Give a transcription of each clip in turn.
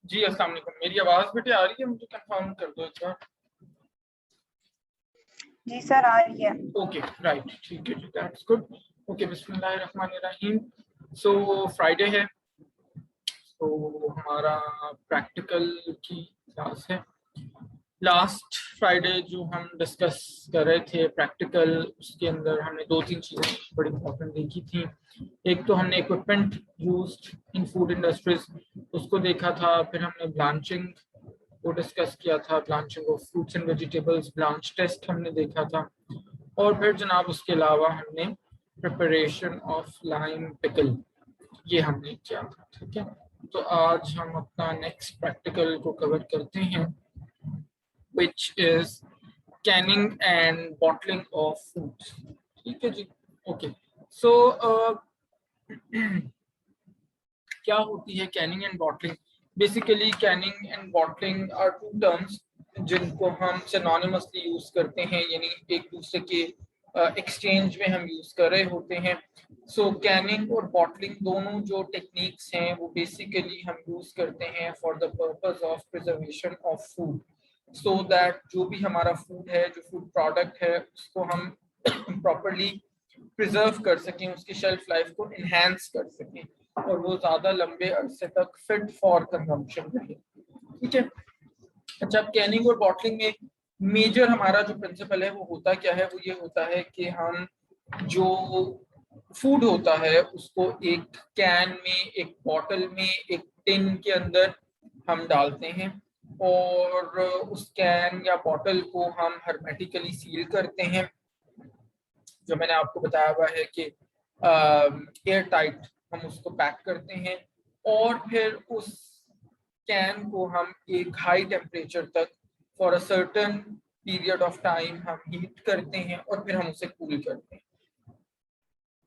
जी अस्सलाम वालेकुम। मेरी आवाज बेटे आ रही है? मुझे कंफर्म कर दो एक बार। जी सर आ रही है। ओके राइट, ठीक है जी, दैट्स गुड। ओके बिस्मिल्लाहिर्रहमानिर्रहीम। सो फ्राइडे है, तो हमारा प्रैक्टिकल की क्लास है। लास्ट फ्राइडे जो हम डिस्कस कर रहे थे प्रैक्टिकल, उसके अंदर हमने दो तीन चीज़ें बड़ी इंपॉर्टेंट देखी थी। एक तो हमने equipment used in food industries उसको देखा था, फिर हमने ब्लांचिंग को डिस्कस किया था, blanching of fruits and vegetables, blanch test हमने देखा था, और फिर जनाब उसके अलावा हमने प्रिपरेशन ऑफ लाइम पिकल ये हमने किया था। ठीक है, तो आज हम अपना नेक्स्ट प्रैक्टिकल को कवर करते हैं, which is canning and bottling of foods. ठीक है जी, ओके। सो क्या होती है canning and bottling? Basically canning and bottling are two terms जिनको हम सिनोनिमसली यूज करते हैं, यानी एक दूसरे के एक्सचेंज में हम यूज कर रहे होते हैं। सो कैनिंग और बॉटलिंग दोनों जो टेक्निक्स हैं वो बेसिकली हम यूज करते हैं for the purpose of preservation of food, so that जो भी हमारा फूड है, जो फूड प्रोडक्ट है, उसको हम प्रॉपरली प्रिजर्व कर सकें, उसकी शेल्फ लाइफ को इनहेंस कर सकें और वो ज्यादा लंबे अरसे तक फिट फॉर कंजम्पशन रहे। ठीक है, अच्छा, कैनिंग और बॉटलिंग में मेजर हमारा जो प्रिंसिपल है वो होता क्या है? वो ये होता है कि हम जो फूड होता है उसको एक कैन में, एक बॉटल में, एक टिन के अंदर हम डालते हैं और उस कैन या बॉटल को हम हर्मेटिकली सील करते हैं, जो मैंने आपको बताया हुआ है कि एयर टाइट हम उसको पैक करते हैं, और फिर उस कैन को हम एक हाई टेम्परेचर तक for a certain period of time हम हीट करते हैं और फिर हम उसे कूल करते हैं।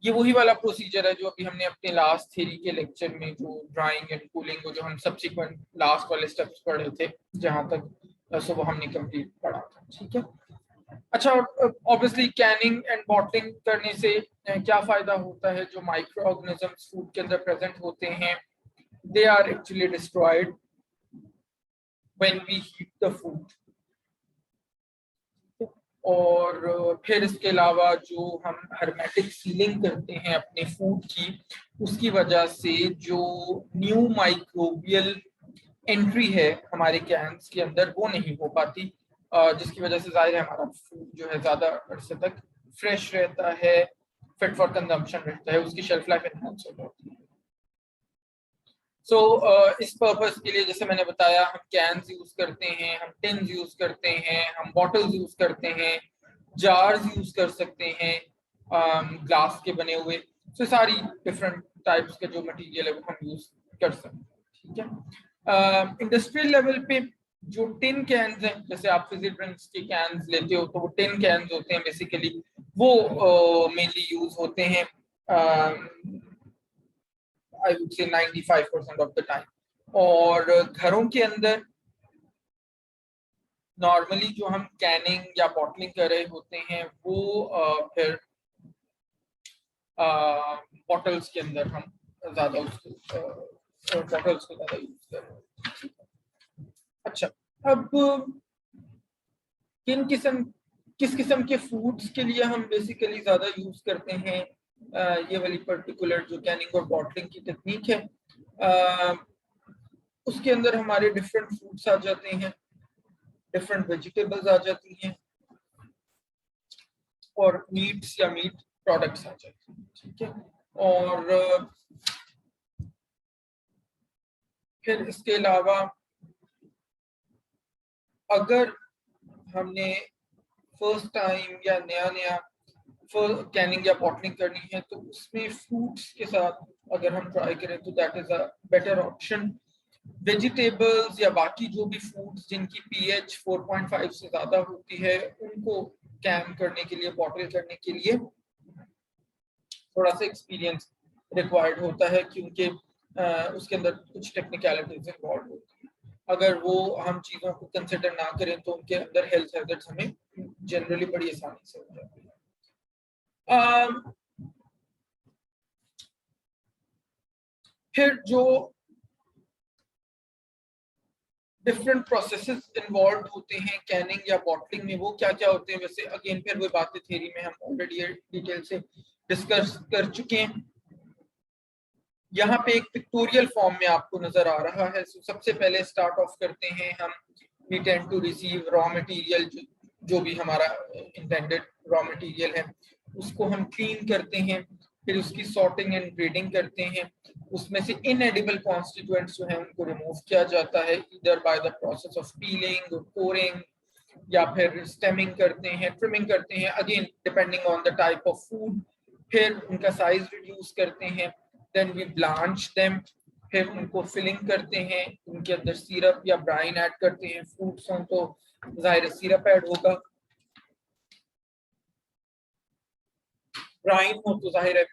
ये वही वाला प्रोसीजर है जो अभी हमने अपने लास्ट थ्योरी के लेक्चर में जो ड्राइंग एंड कूलिंग को जो हम सब्सिक्वेंट लास्ट वाले स्टेप्स पढ़े थे, जहां तक सो वो हमने कंप्लीट पढ़ा था। ठीक है, अच्छा, ऑब्वियसली कैनिंग एंड बॉटलिंग करने से क्या फायदा होता है? जो माइक्रो ऑर्गेनिजम्स फूड के अंदर प्रेजेंट होते हैं, they are actually destroyed when we heat the food. और फिर इसके अलावा जो हम हर्मेटिक सीलिंग करते हैं अपने फूड की, उसकी वजह से जो न्यू माइक्रोबियल एंट्री है हमारे कैंस के अंदर वो नहीं हो पाती, जिसकी वजह से जाहिर है हमारा फूड जो है ज़्यादा अरसे तक फ्रेश रहता है, फिट फॉर कंजम्पशन रहता है, उसकी शेल्फ लाइफ एनहांस हो जाती है। सो इस पर्पस के लिए जैसे मैंने बताया, हम कैन्स यूज करते हैं, हम टिन्स यूज करते हैं, हम बॉटल्स यूज करते हैं, जार्स यूज कर सकते हैं ग्लास के बने हुए। सो सारी डिफरेंट टाइप्स के जो मटेरियल है वो हम यूज कर सकते हैं। ठीक है, इंडस्ट्रियल लेवल पे जो टिन कैन्स हैं, जैसे आप फिजी ड्रिंक्स के कैन्स लेते हो तो वो टिन कैन्स होते हैं बेसिकली, वो मेनली यूज होते हैं I would say 95% of the time. और घरों के अंदर नॉर्मली जो हम कैनिंग या बॉटलिंग कर रहे होते हैं वो फिर बॉटल्स के अंदर हम ज्यादा उसको बॉटल्स को ज्यादा यूज कर रहे हैं। अच्छा, अब किस किस्म के फूड्स के लिए हम बेसिकली ज्यादा यूज करते हैं ये वाली पर्टिकुलर जो कैनिंग और बॉटलिंग की टेक्निक है? उसके अंदर हमारे डिफरेंट फूड्स आ जाते हैं, डिफरेंट वेजिटेबल्स आ जाती हैं, और मीट्स या मीट प्रोडक्ट्स आ जाते हैं। ठीक है, और फिर इसके अलावा अगर हमने फर्स्ट टाइम या नया नया कैनिंग या बॉटलिंग करनी है तो उसमें फ्रूट्स के साथ अगर हम ट्राई करें तो that is a better option. Vegetables या बाकी जो भी फूड्स जिनकी पीएच 4.5 से ज्यादा होती है, उनको कैन करने के लिए, बॉटल करने के लिए थोड़ा सा एक्सपीरियंस रिक्वायर्ड होता है, क्योंकि उसके अंदर कुछ टेक्निकलिटीज इन्वॉल्व होती है। अगर वो हम चीज़ों को कंसिडर ना करें तो उनके अंदर हेल्थ हैजर्ड्स हमें जनरली बड़ी आसानी से हो जाती है। फिर जो डिफरेंट प्रोसेसेस इन्वॉल्व होते हैं कैनिंग या बॉटलिंग में, वो क्या क्या होते हैं। वैसे अगेन फिर वो बातें थ्योरी में हम ऑलरेडी डिटेल से डिस्कस कर चुके हैं। यहाँ पे एक पिक्टोरियल फॉर्म में आपको नजर आ रहा है। सबसे पहले स्टार्ट ऑफ करते हैं हम, we tend to receive raw material, जो भी हमारा इंटेंडेड रॉ मटेरियल है उसको हम क्लीन करते हैं, फिर उसकी सॉर्टिंग एंड ग्रेडिंग करते हैं। उसमें से इनएडिबल कॉन्स्टिट्यूएंट्स जो है उनको रिमूव किया जाता है, इधर by the process of piling और कोरिंग, या फिर स्टेमिंग करते हैं, ट्रिमिंग करते हैं, again depending on the type of food. फिर उनका साइज रिड्यूस करते हैं, देन वी ब्लांच देम, फिर उनको फिलिंग करते हैं, उनके अंदर सिरप या ब्राइन ऐड करते हैं। फ्रूट्स हों तो जाहिर सिरप ऐड होगा, ब्राइन हो तो जाहिर है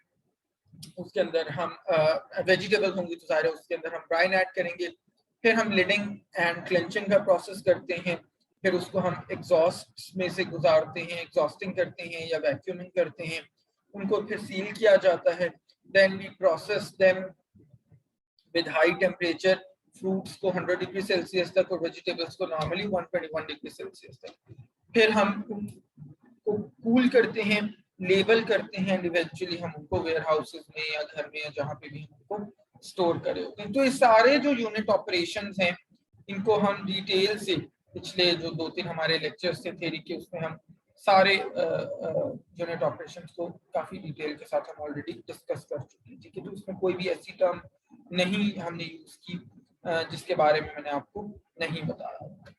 उसके अंदर हम वेजिटेबल्स होंगी तो जाहिर है उसके अंदर हम ब्राइन ऐड करेंगे। फिर हम लिडिंग एंड क्लेंचिंग का प्रोसेस करते हैं, फिर उसको हम एग्जॉस्ट में से गुजारते हैं, एग्जॉस्टिंग करते हैं या वैक्यूमिंग करते हैं, उनको फिर सील किया जाता है। Then we process them with high temperature, fruits को 100 डिग्री सेल्सियस तक और वेजिटेबल्स को नॉर्मली 121 डिग्री सेल्सियस तक। फिर हम उनको कूल करते हैं, लेबल करते हैं, इवेंचुअली हम उनको वेयर हाउसेस में या घर में या जहाँ पे भी हम उनको स्टोर करे होते हैं। तो ये सारे जो यूनिट ऑपरेशंस हैं इनको हम डिटेल से पिछले जो 2-3 हमारे लेक्चर्स थे थ्योरी के, उसमें हम सारे यूनिट ऑपरेशंस को काफी डिटेल के साथ हम ऑलरेडी डिस्कस कर चुके हैं। ठीक है, तो उसमें कोई भी ऐसी टर्म नहीं हमने यूज की जिसके बारे में मैंने आपको नहीं बताया।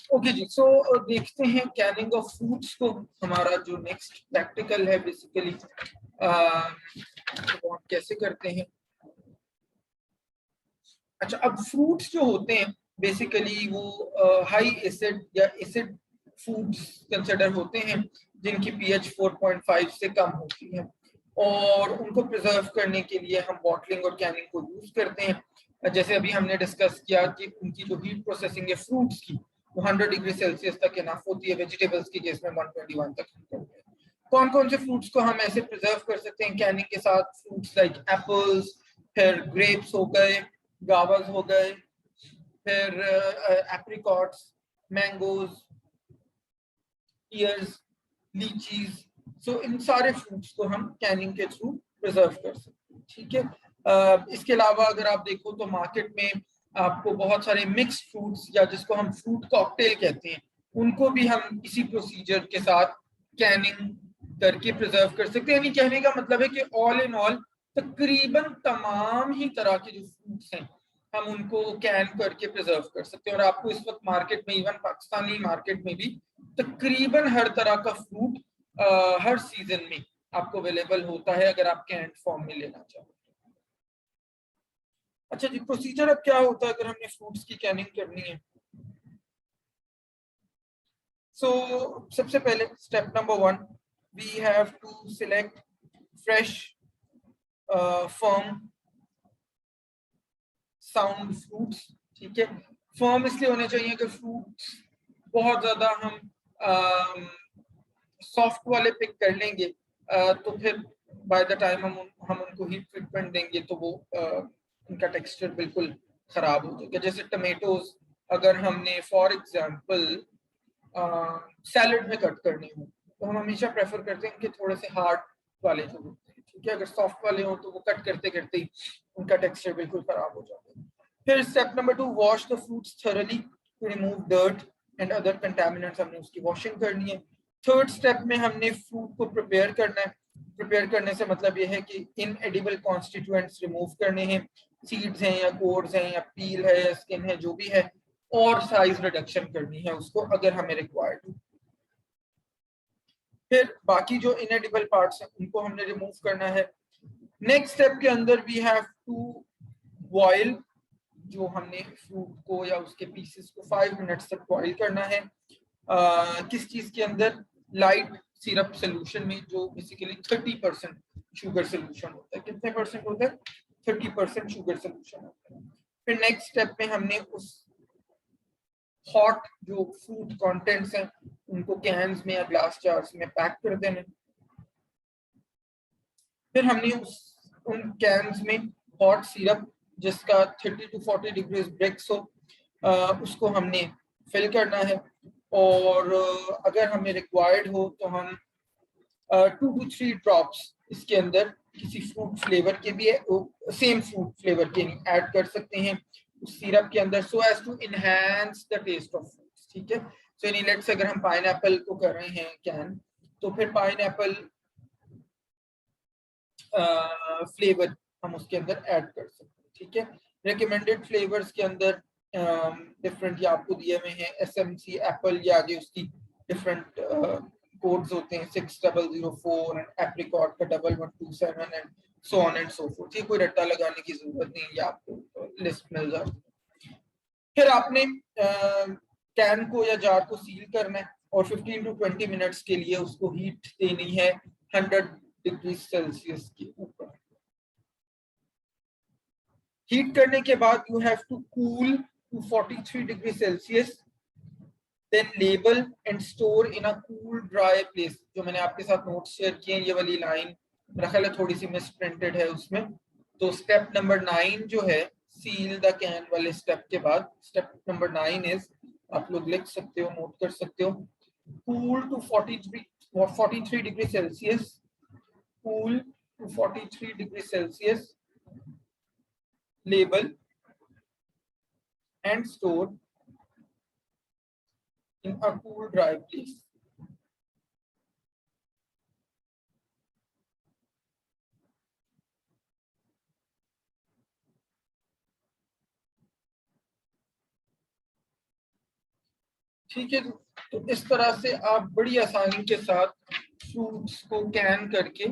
ओके जी, सो देखते हैं कैनिंग ऑफ फ्रूट्स को। हमारा जो नेक्स्ट प्रैक्टिकल है बेसिकली तो हम कैसे करते हैं। अच्छा, अब फ्रूट्स जो होते हैं बेसिकली वो हाई एसिड या एसिड फूड्स कंसिडर होते हैं जिनकी पीएच 4.5 से कम होती है, और उनको प्रिजर्व करने के लिए हम बॉटलिंग और कैनिंग को यूज करते हैं। जैसे अभी हमने डिस्कस किया कि उनकी जो हीट प्रोसेसिंग है फ्रूट्स की वो 100 डिग्री सेल्सियस तक इनफ होती है, वेजिटेबल्स के केस में 121 तक करते हैं। कौन कौन से फ्रूट्स को हम ऐसे प्रिजर्व कर सकते हैं कैनिंग के साथ? फ्रूट्स लाइक एप्पल्स, फिर ग्रेप्स हो गए, गावास हो गए, फिर एप्रिकॉट्स, मैंगोज, पियर्स, लीचीज। सो इन सारे फ्रूट्स को हम कैनिंग के थ्रू प्रिजर्व कर सकते हैं। ठीक है, इसके अलावा अगर आप देखो तो मार्केट में आपको बहुत सारे मिक्स फ्रूट्स या जिसको हम फ्रूट कॉकटेल कहते हैं उनको भी हम इसी प्रोसीजर के साथ कैनिंग करके प्रिजर्व कर सकते हैं। यानी कहने का मतलब है कि ऑल इन ऑल तकरीबन तमाम ही तरह के जो फ्रूट्स हैं हम उनको कैन करके प्रिजर्व कर सकते हैं। और आपको इस वक्त मार्केट में, इवन पाकिस्तानी मार्केट में भी तकरीबन हर तरह का फ्रूट हर सीजन में आपको अवेलेबल होता है अगर आप कैंड फॉर्म में लेना चाहो। अच्छा जी, प्रोसीजर अब क्या होता है अगर हमने फ्रूट्स की कैनिंग करनी है। सो सबसे पहले step number 1, we have to select fresh firm sound fruits. ठीक है, फर्म इसलिए होने चाहिए कि फ्रूट्स बहुत ज्यादा हम सॉफ्ट वाले पिक कर लेंगे तो फिर बाय द टाइम हम उनको हीट ट्रीटमेंट देंगे तो वो उनका टेक्सचर बिल्कुल खराब हो जाएगा। जैसे टमेटोज अगर हमने फॉर एग्जांपल सैलड में कट करने हो तो हम हमेशा प्रेफर करते हैं कि थोड़े से हार्ड वाले जो होते हैं। ठीक है, अगर सॉफ्ट वाले हो तो वो कट करते करते ही उनका टेक्सचर बिल्कुल खराब हो जाता है। फिर step number 2, wash the fruits thoroughly to remove dirt and other contaminants. हमने उसकी वॉशिंग करनी है। थर्ड स्टेप में हमने फ्रूट को प्रिपेयर करना है। प्रिपेयर करने से मतलब ये है कि इनएडिबल कॉन्स्टिट्यूएंट्स रिमूव करने हैं, सीड्स हैं या कोर्स हैं या पील है या स्किन है जो भी है, और साइज रिडक्शन करनी है उसको अगर हमें रिक्वायर्ड हो। फिर बाकी जो इनएडिबल पार्ट्स हैं उनको हमने रिमूव करना है। नेक्स्ट स्टेप के अंदर वी हैव टू बॉयल, जो हमने फ्रूट को या उसके पीसेस को 5 मिनट्स तक बॉयल करना है। किस चीज के अंदर? लाइट सिरप सोल्यूशन में, जो बेसिकली 30% शुगर सोल्यूशन होता है। कितने परसेंट होता है? 30% शुगर सोल्यूशन होता है। फिर नेक्स्ट स्टेप में हमने उस हॉट जो फ्रूट कंटेंट्स हैं उनको कैन्स में या ग्लास जार्स में पैक कर देना। फिर हमने उन कैन्स में हॉट सिरप जिसका 30 to 40 डिग्रीज ब्रेक्स हो, उसको हमने फिल करना है। और अगर हमें रिक्वायर्ड हो तो हम 2 to 3 ड्रॉप्स इसके अंदर किसी फ्रूट फ्लेवर के भी सेम फ्रूट फ्लेवर के ऐड कर सकते हैं उस सिरप के अंदर, so as to enhance the taste of fruits. ठीक है, सो यानी लेट्स अगर हम पाइनएप्पल को कर रहे हैं कैन, तो फिर पाइनएप्पल फ्लेवर हम उसके अंदर ऐड कर सकते हैं। ठीक है, रिकमेंडेड फ्लेवर्स के अंदर डिफरेंट ये आपको दिए हुए हैं, एसएमसी एप्पल या आगे उसकी डिफरेंट कोड्स होते हैं, 6004 एंड एप्रिकॉट का 1127 and so on and so fourth. ये कोई रट्टा लगाने की जरूरत नहीं है, आपको लिस्ट मिल जाती है। फिर आपने कैन को या जार को सील करना है और 15 to 20 मिनट्स के लिए उसको हीट देनी है 100 डिग्री सेल्सियस के ऊपर। हीट करने के बाद you have to cool to 43 degree Celsius, then label and store in a cool dry place. जो मैंने आपके साथ नोट्स शेयर किए हैं, ये वाली लाइन मेरा ख्याल है थोड़ी सी मिसप्रिंटेड है उसमें। तो स्टेप नंबर 9 जो है सील द कैन वाले स्टेप के बाद, स्टेप नंबर 9 इज, आप लोग लिख सकते हो, नोट कर सकते हो, cool to 43 degree Celsius, cool to 43 degrees Celsius, label and store in a cool dry place. ठीक है, तो इस तरह से आप बड़ी आसानी के साथ फ्रूट्स को कैन करके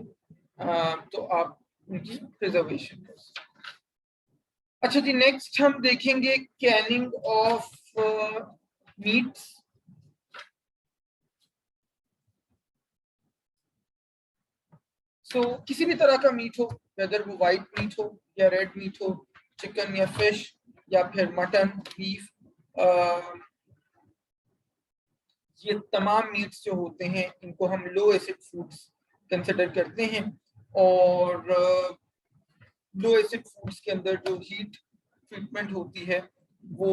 तो आप उनकी प्रिजर्वेशन कर सकते। अच्छा जी, नेक्स्ट हम देखेंगे कैनिंग ऑफ मीट्स। सो किसी भी तरह का मीट हो, वेदर वो वाइट मीट हो या रेड मीट हो, चिकन या फिश या फिर मटन, बीफ, ये तमाम मीट्स जो होते हैं इनको हम लो एसिड फूड्स कंसिडर करते हैं। और लो एसिड फूड्स के अंदर जो हीट ट्रीटमेंट होती है वो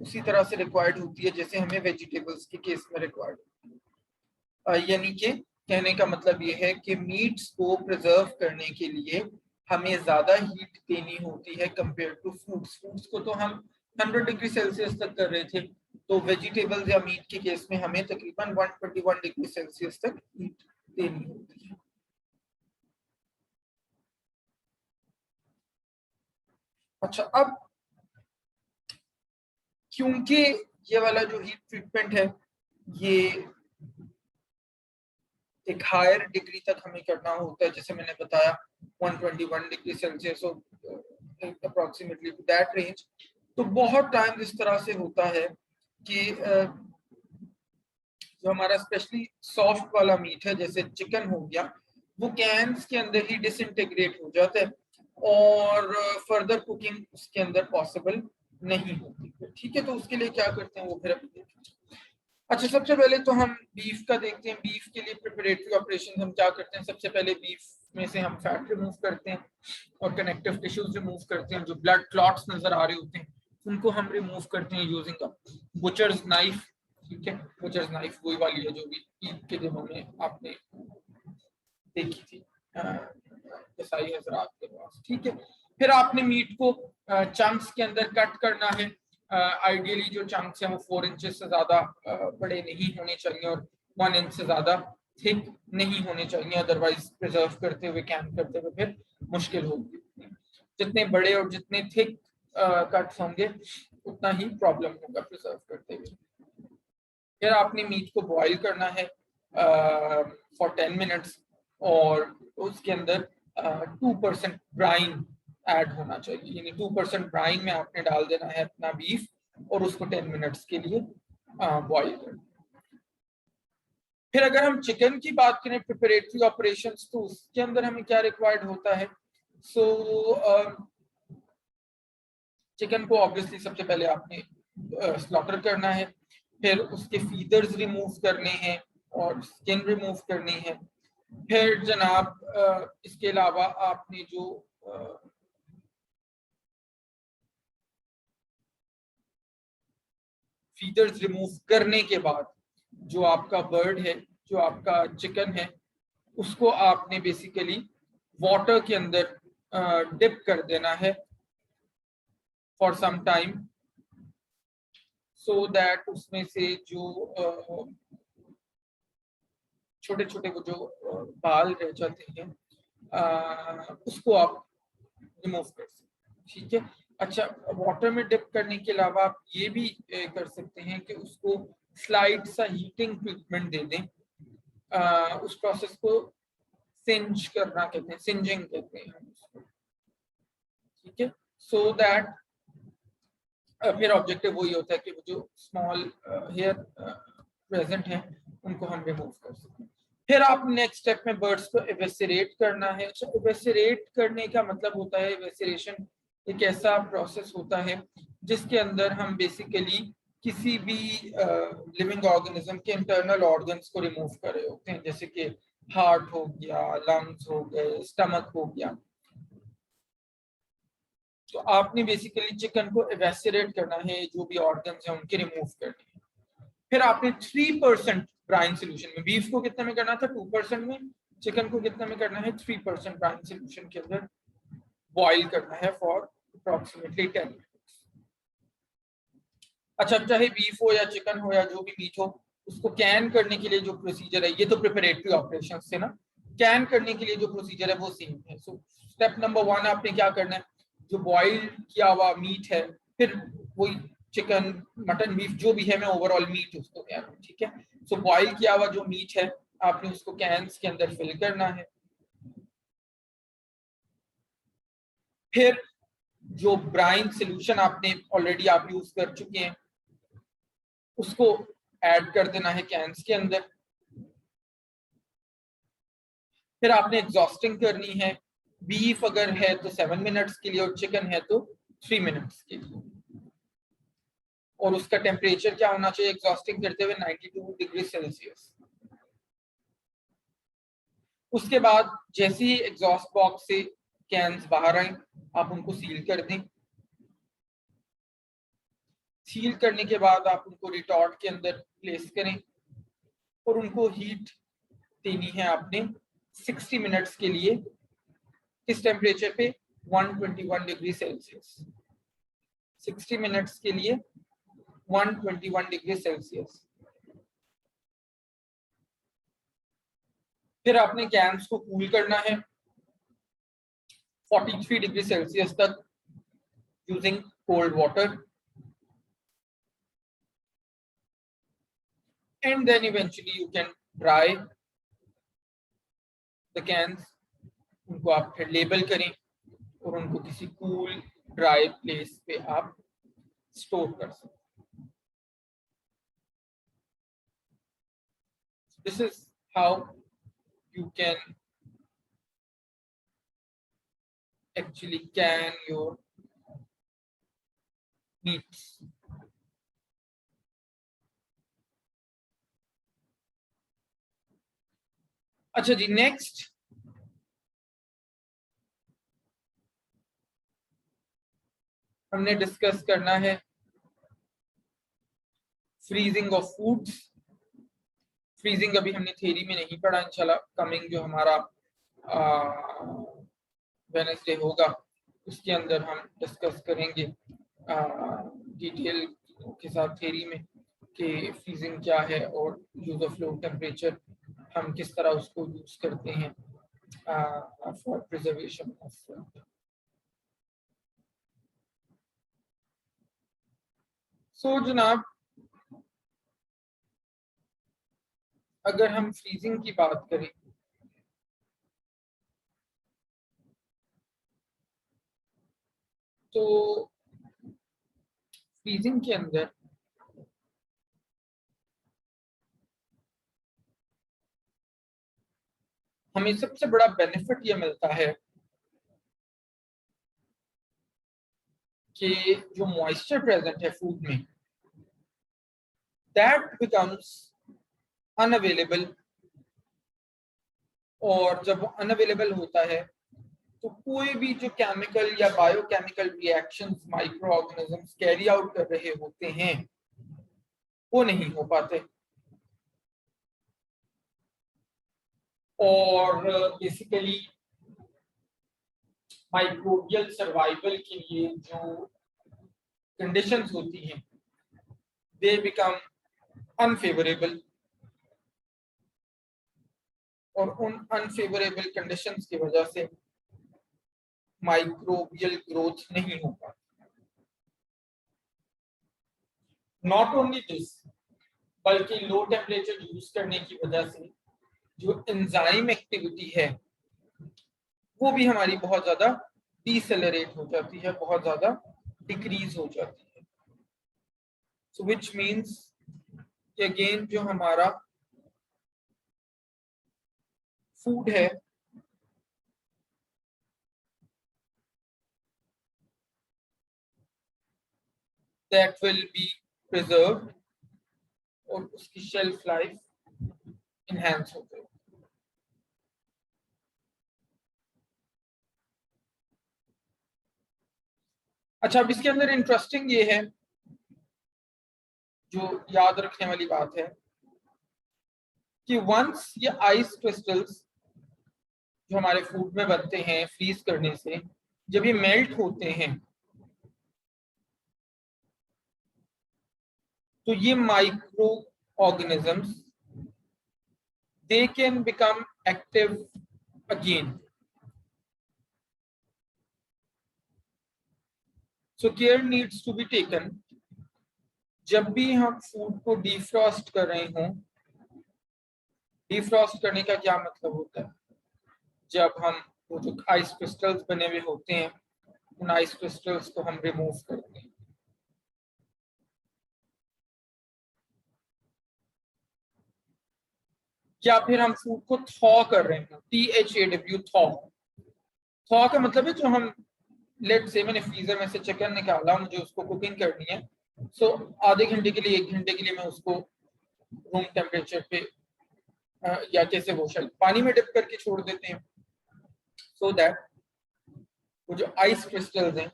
उसी तरह से रिक्वायर्ड होती है जैसे हमें वेजिटेबल्स के केस में रिक्वायर्ड होती है। यानी कि कहने का मतलब ये है कि मीट्स को प्रिजर्व करने के लिए हमें ज्यादा हीट देनी होती है कंपेयर टू फ्रूट्स। फ्रूट्स को तो हम 100 डिग्री सेल्सियस तक कर रहे थे, तो वेजिटेबल्स या मीट के केस में हमें तकरीबन 121 डिग्री सेल्सियस तक हीट देनी होती है। अच्छा, अब क्योंकि ये वाला जो हीट ट्रीटमेंट है ये एक हायर डिग्री तक हमें करना होता है, जैसे मैंने बताया 121 degree Celsius approximately two that range. तो बहुत टाइम इस तरह से होता है कि जो हमारा स्पेशली सॉफ्ट वाला मीट है जैसे चिकन हो गया, वो कैन्स के अंदर ही डिसइंटीग्रेट हो जाता है और फर्दर कुकिंग उसके अंदर पॉसिबल नहीं होती। ठीक है, तो उसके लिए क्या करते हैं वो फिर अभी देखेंगे। अच्छा, सबसे पहले तो हम बीफ का देखते हैं। बीफ के लिए प्रिपरेटरी ऑपरेशन हम क्या करते हैं, सबसे पहले बीफ में से हम फैट रिमूव करते हैं और कनेक्टिव टिश्यूज रिमूव करते हैं। जो ब्लड क्लॉट्स नजर आ रहे होते हैं उनको हम रिमूव करते हैं यूजिंग अ बुचर्स नाइफ। ठीक है, बुचर्स नाइफ वही वाली है जो भी ईद के दिनों में आपने देखी थी ईसाई हजरात के पास। ठीक है, फिर आपने मीट को चंक्स के अंदर कट करना है। आइडियली जो चंक्स हैं वो 4 इंचेस से ज्यादा बड़े नहीं होने चाहिए और 1 इंच से ज्यादा थिक नहीं होने चाहिए, अदरवाइज प्रिजर्व करते हुए कैन करते हुए फिर मुश्किल होगी। जितने बड़े और जितने थिक कट्स होंगे उतना ही प्रॉब्लम होगा प्रिजर्व करते हुए। फिर आपने मीट को बॉईल करना है फॉर 10 मिनट्स और उसके अंदर 2% ब्राइन ऐड होना चाहिए, यानी 2% ब्राइन में आपने डाल देना है अपना बीफ और उसको 10 मिनट्स के लिए बॉईल करना। फिर अगर हम चिकन की बात करें प्रिपरेटरी ऑपरेशंस, तो उसके अंदर हमें क्या रिक्वायर्ड होता है। सो चिकन को ऑब्वियसली सबसे पहले आपने स्लॉटर करना है, फिर उसके फीदर्स रिमूव करने हैं और स्किन रिमूव करनी है। फिर जनाब इसके अलावा आपने जो फीदर्स रिमूव करने के बाद जो आपका बर्ड है, जो आपका चिकन है, उसको आपने बेसिकली वाटर के अंदर डिप कर देना है for some time, so that उसमें से जो छोटे छोटे वो जो बाल रह जाते हैं उसको आप रिमूव कर सकते हैं। ठीक है। अच्छा, वाटर में डिप करने के अलावा आप ये भी कर सकते हैं कि उसको स्लाइड सा हीटिंग ट्रीटमेंट दे दें। उस प्रोसेस को सिंज करना कहते हैं, सिंजिंग कहते हैं हम उसको। ठीक है। सो दैट फिर ऑब्जेक्टिव वही होता है कि वो जो स्मॉल हेयर प्रेजेंट है उनको हम रिमूव कर सकते हैं। फिर आप नेक्स्ट स्टेप में बर्ड्स को एवेसरेट करना है। अच्छा, एवेसरेट करने का मतलब होता है, एवेसरेशन एक ऐसा प्रोसेस होता है जिसके अंदर हम बेसिकली किसी भी लिविंग ऑर्गेनिज्म के इंटरनल ऑर्गन्स को रिमूव कर रहे होते हैं, जैसे कि हार्ट हो गया, लंग्स हो गए, स्टमक हो गया। तो आपने बेसिकली चिकन को एवेसरेट करना है, जो भी ऑर्गन्स हैं उनके रिमूव करने हैं। फिर आपने 3% ब्राइन सोल्यूशन में, बीफ को कितने में करना था 2% में, चिकन को कितने में करना है 3% ब्राइन सोल्यूशन के अंदर बॉईल करना है फॉर अप्रोक्सीमेटली 10 मिनट्स। अच्छा, चाहे बीफ हो या चिकन हो या जो भी मीट हो, उसको कैन करने के लिए जो प्रोसीजर है, ये तो प्रिपरेटरी ऑपरेशन थे ना, कैन करने के लिए जो प्रोसीजर है वो सेम है। सो स्टेप नंबर 1 आपने क्या करना है, जो बॉइल किया हुआ मीट है, फिर वही चिकन, मटन, बीफ जो भी है, मैं ओवरऑल मीट उसको कह रहा हूँ। ठीक है। सो बॉइल किया हुआ जो मीट है आपने उसको कैन्स के अंदर फिल करना है। फिर जो ब्राइन सोल्यूशन आपने ऑलरेडी आप यूज कर चुके हैं उसको ऐड कर देना है कैन्स के अंदर। फिर आपने एग्जॉस्टिंग करनी है। बीफ अगर है तो 7 मिनट्स के लिए और चिकन है तो 3 मिनट्स के लिए। और उसका टेम्परेचर क्या होना चाहिए एग्जॉस्टिंग करते हुए, 92 डिग्री सेल्सियस। उसके बाद जैसे ही एग्जॉस्ट बॉक्स से कैन्स बाहर आए आप उनको सील कर दें। सील करने के बाद आप उनको रिटॉर्ट के अंदर प्लेस करें और उनको हीट देनी है आपने 60 मिनट्स के लिए। किस टेम्परेचर पे, 121 डिग्री सेल्सियस। 60 मिनट्स के लिए 121 डिग्री सेल्सियस। फिर आपने कैन्स को कूल करना है 43 डिग्री सेल्सियस तक using cold water, and then eventually you can dry the cans। उनको आप फिर लेबल करें और उनको किसी कूल ड्राई प्लेस पे आप स्टोर कर सकते। This is how you can actually can your meats। अच्छा जी, नेक्स्ट हमने डिस्कस करना है फ्रीजिंग ऑफ फूड्स। फ्रीजिंग अभी हमने थ्योरी में नहीं पढ़ा, इंशाल्लाह कमिंग जो हमारा वेडनेसडे होगा उसके अंदर हम डिस्कस करेंगे डिटेल के साथ थ्योरी में कि फ्रीजिंग क्या है और यूज ऑफ लो टेम्परेचर हम किस तरह उसको यूज करते हैं फॉर प्रिजर्वेशन ऑफ फूड। सो जनाब, अगर हम फ्रीजिंग की बात करें तो फ्रीजिंग के अंदर हमें सबसे बड़ा बेनिफिट ये मिलता है कि जो मॉइस्चर प्रेजेंट है फूड में दैट बिकम्स अनअवेलेबल। और जब अनअवेलेबल होता है तो कोई भी जो केमिकल या biochemical reactions micro organisms carry out कर रहे होते हैं वो नहीं हो पाते। और बेसिकली माइक्रोबियल सर्वाइवल के लिए जो कंडीशंस होती हैं दे बिकम अनफेवरेबल, और उन अनफेवरेबल कंडीशंस की वजह से माइक्रोबियल ग्रोथ नहीं हो पाती। नॉट ओनली दिस, बल्कि लो टेम्परेचर यूज करने की वजह से जो एंजाइम एक्टिविटी है वो भी हमारी बहुत ज्यादा डिसेलरेट हो जाती है, बहुत ज्यादा डिक्रीज हो जाती है। सो विच मीन्स कि अगेन जो हमारा फूड है दैट विल बी प्रिजर्व्ड और उसकी शेल्फ लाइफ इनहेंस हो गई। अच्छा, अब इसके अंदर इंटरेस्टिंग ये है, जो याद रखने वाली बात है कि वंस ये आइस क्रिस्टल्स जो हमारे फूड में बनते हैं फ्रीज करने से, जब ये मेल्ट होते हैं तो ये microorganisms they can become active again. So care needs to be taken. जब भी हम फूड को डिफ्रॉस्ट कर रहे हों, डिफ्रॉस्ट करने का क्या मतलब होता है, जब हम वो जो आइस क्रिस्टल्स बने हुए होते हैं उन आइस क्रिस्टल्स को हम रिमूव करते हैं। या फिर हम फूड को थॉ कर रहे हैं, THAW, थॉ। थॉ का मतलब है जो हम, लेट से मैंने फ्रीजर में से चिकन निकाला, मुझे उसको कुकिंग करनी है, सो आधे घंटे के लिए 1 घंटे के लिए मैं उसको रूम टेम्परेचर पे या कैसे वो शायद पानी में डिप करके छोड़ देते हैं, सो दैट वो जो आइस क्रिस्टल्स हैं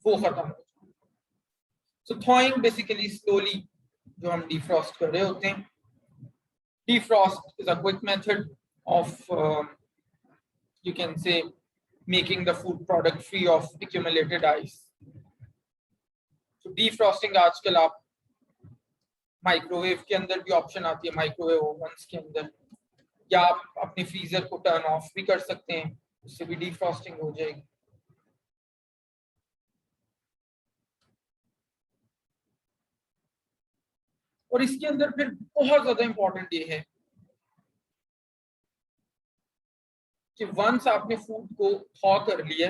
वो खत्म हो जाए। सो थॉइंग बेसिकली स्लोली जो हम डिफ्रॉस्ट कर रहे होते हैं। Defrost is a quick method of you can say making the food product free of accumulated ice. So defrosting आजकल आप माइक्रोवेव के अंदर भी ऑप्शन आती है, माइक्रोवेव ओवन्स के अंदर, या आप अपने फ्रीजर को टर्न ऑफ भी कर सकते हैं, उससे भी डिफ्रॉस्टिंग हो जाएगी। और इसके अंदर फिर बहुत ज्यादा इंपॉर्टेंट ये है कि वंस आपने फूड को थॉ कर लिया,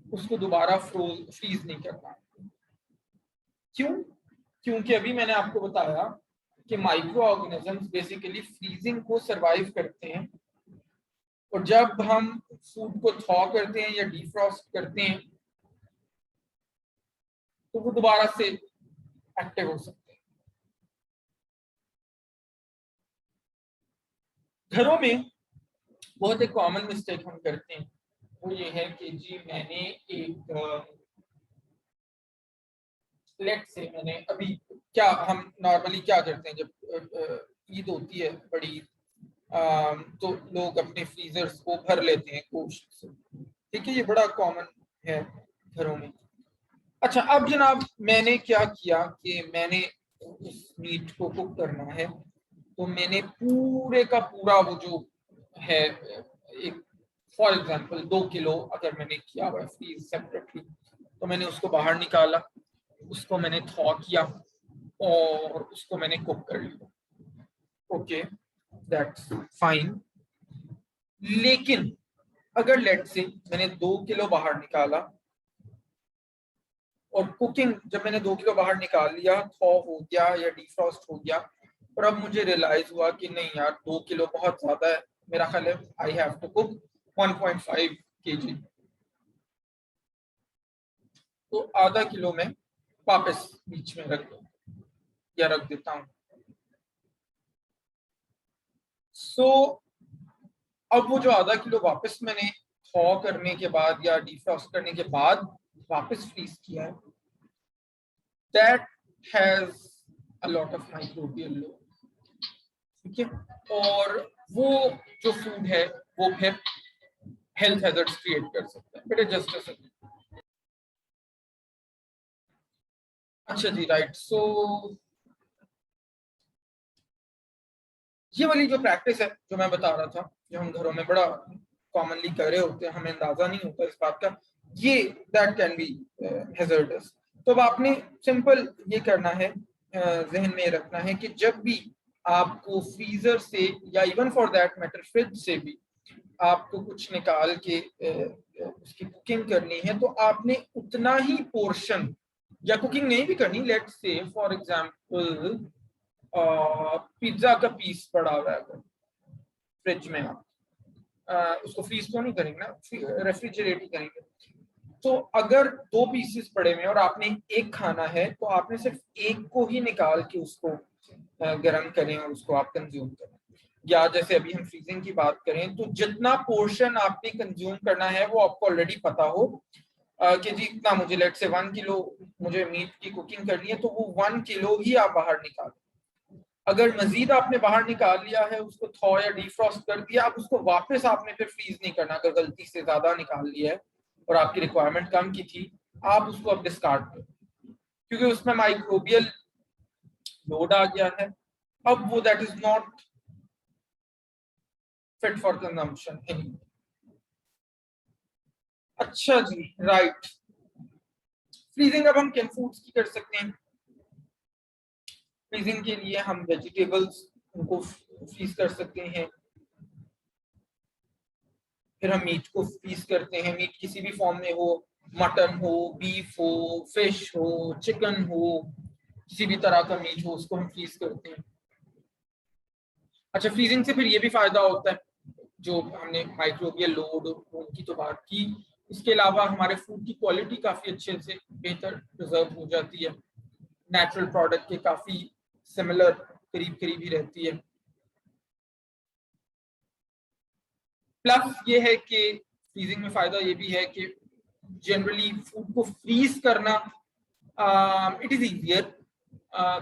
उसको दोबारा फ्रीज नहीं करना। क्यों? क्योंकि अभी मैंने आपको बताया कि माइक्रो ऑर्गेनिजम्स बेसिकली फ्रीजिंग को सरवाइव करते हैं, और जब हम फूड को थॉ करते हैं या डिफ्रॉस्ट करते हैं तो वो दोबारा से एक्टिव हो सकते हैं। घरों में बहुत एक कॉमन मिस्टेक हम करते हैं, वो ये है कि जी मैंने एक लेट से मैंने अभी, क्या हम नॉर्मली क्या करते हैं जब ईद होती है बड़ी, तो लोग अपने फ्रीजर्स को भर लेते हैं गोश्त से, ठीक है, ये बड़ा कॉमन है घरों में। अच्छा, अब जनाब मैंने क्या किया कि मैंने उस मीट को कुक करना है, तो मैंने पूरे का पूरा वो जो है, एक फॉर एग्जांपल 2 किलो अगर मैंने किया हुआ फ्रीज सेपरेटली, तो मैंने उसको बाहर निकाला, उसको मैंने थॉ किया और उसको मैंने कुक कर लिया। Okay, that's fine. लेकिन अगर लेट से मैंने 2 किलो बाहर निकाला और कुकिंग, जब मैंने 2 किलो बाहर निकाल लिया, थॉ हो गया या डिफ्रॉस्ट हो गया, और अब मुझे रियलाइज हुआ कि नहीं यार 2 किलो बहुत ज्यादा है, मेरा ख्याल है I have to cook 1.5 kg, तो आधा किलो में वापस बीच में रख दो या रख देता हूँ। सो अब वो जो आधा किलो वापस मैंने थॉ करने के बाद या डिफ्रॉस्ट करने के बाद वापस फ्रीज किया है, that has a lot of microbial load, ठीक है, और वो जो फूड है वो फिर हेल्थ हैजर्ड्स क्रिएट कर सकता है। बेटा जस्ट अ सेकंड। अच्छा जी, राइट। सो ये वाली जो प्रैक्टिस है जो मैं बता रहा था, जो हम घरों में बड़ा कॉमनली कर रहे होते हैं, हमें अंदाजा नहीं होता इस बात का, ये दैट कैन बी हैजर्डस। तो अब आपने सिंपल ये करना है, जहन में रखना है कि जब भी आपको फ्रीजर से या even for that matter fridge से भी आपको कुछ निकाल के उसकी कुकिंग करनी है, तो आपने उतना ही पोर्शन, या कुकिंग नहीं भी करनी, let's say for example pizza का पीस पड़ा हुआ है फ्रिज में, आप उसको फ्रीज तो नहीं करेंगे ना, रेफ्रिजरेट ही करेंगे। तो अगर 2 पीसेस पड़े हुए हैं और आपने एक खाना है, तो आपने सिर्फ एक को ही निकाल के उसको गर्म करें और उसको आप कंज्यूम करें। या जैसे अभी हम फ्रीजिंग की बात करें, तो जितना पोर्शन आपने कंज्यूम करना है वो आपको ऑलरेडी पता हो कि जी इतना मुझे, लेट से 1 किलो मुझे मीट की कुकिंग करनी है, तो वो 1 किलो ही आप बाहर निकालें। अगर मजीद आपने बाहर निकाल लिया है, उसको थॉ या डीफ्रॉस्ट कर दिया, अब उसको वापस आपने फिर फ्रीज नहीं करना। अगर गलती से ज्यादा निकाल लिया है और आपकी रिक्वायरमेंट कम की थी, आप उसको अब डिस्कार्ड करें, क्योंकि उसमें माइक्रोबियल लोड आ गया है। अब वो that is not fit for consumption anymore. अच्छा जी, राइट। फ्रीजिंग अब हम किन फूड्स की कर सकते हैं? फ्रीजिंग के लिए हम वेजिटेबल्स उनको फ्रीज कर सकते हैं, फिर हम मीट को फ्रीज करते हैं, मीट किसी भी फॉर्म में हो, मटन हो, बीफ हो, फिश हो, चिकन हो, किसी भी तरह का मीट हो, उसको हम फ्रीज करते हैं। अच्छा, फ्रीजिंग से फिर ये भी फायदा होता है, जो हमने माइक्रोबियल लोड की तो बात की, इसके अलावा हमारे फूड की क्वालिटी काफी अच्छे से बेहतर प्रिजर्व हो जाती है, नेचुरल प्रोडक्ट के काफी सिमिलर करीब करीब ही रहती है। प्लस ये है कि फ्रीजिंग में फायदा ये भी है कि जनरली फूड को फ्रीज करना it is easier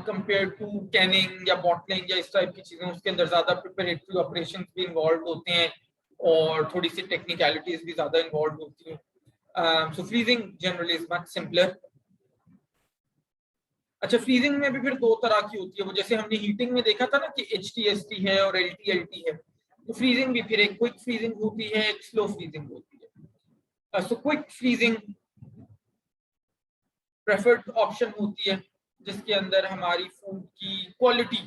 compare to canning या बॉटलिंग या इस टाइप की चीजें। उसके अंदर ज्यादा प्रिपरेटरी ऑपरेशंस भी इन्वॉल्व होते हैं और थोड़ी सी टेक्निकलिटीज भी ज्यादा इन्वॉल्व होती हैं। So freezing generally is much simpler. अच्छा, फ्रीजिंग में भी फिर 2 तरह की होती है, वो जैसे हमने हीटिंग में देखा था ना कि HTST है और LTLT है, तो फ्रीजिंग भी फिर एक क्विक फ्रीजिंग होती है, एक स्लो फ्रीजिंग होती है। So quick freezing preferred option होती है, जिसके अंदर हमारी फूड की क्वालिटी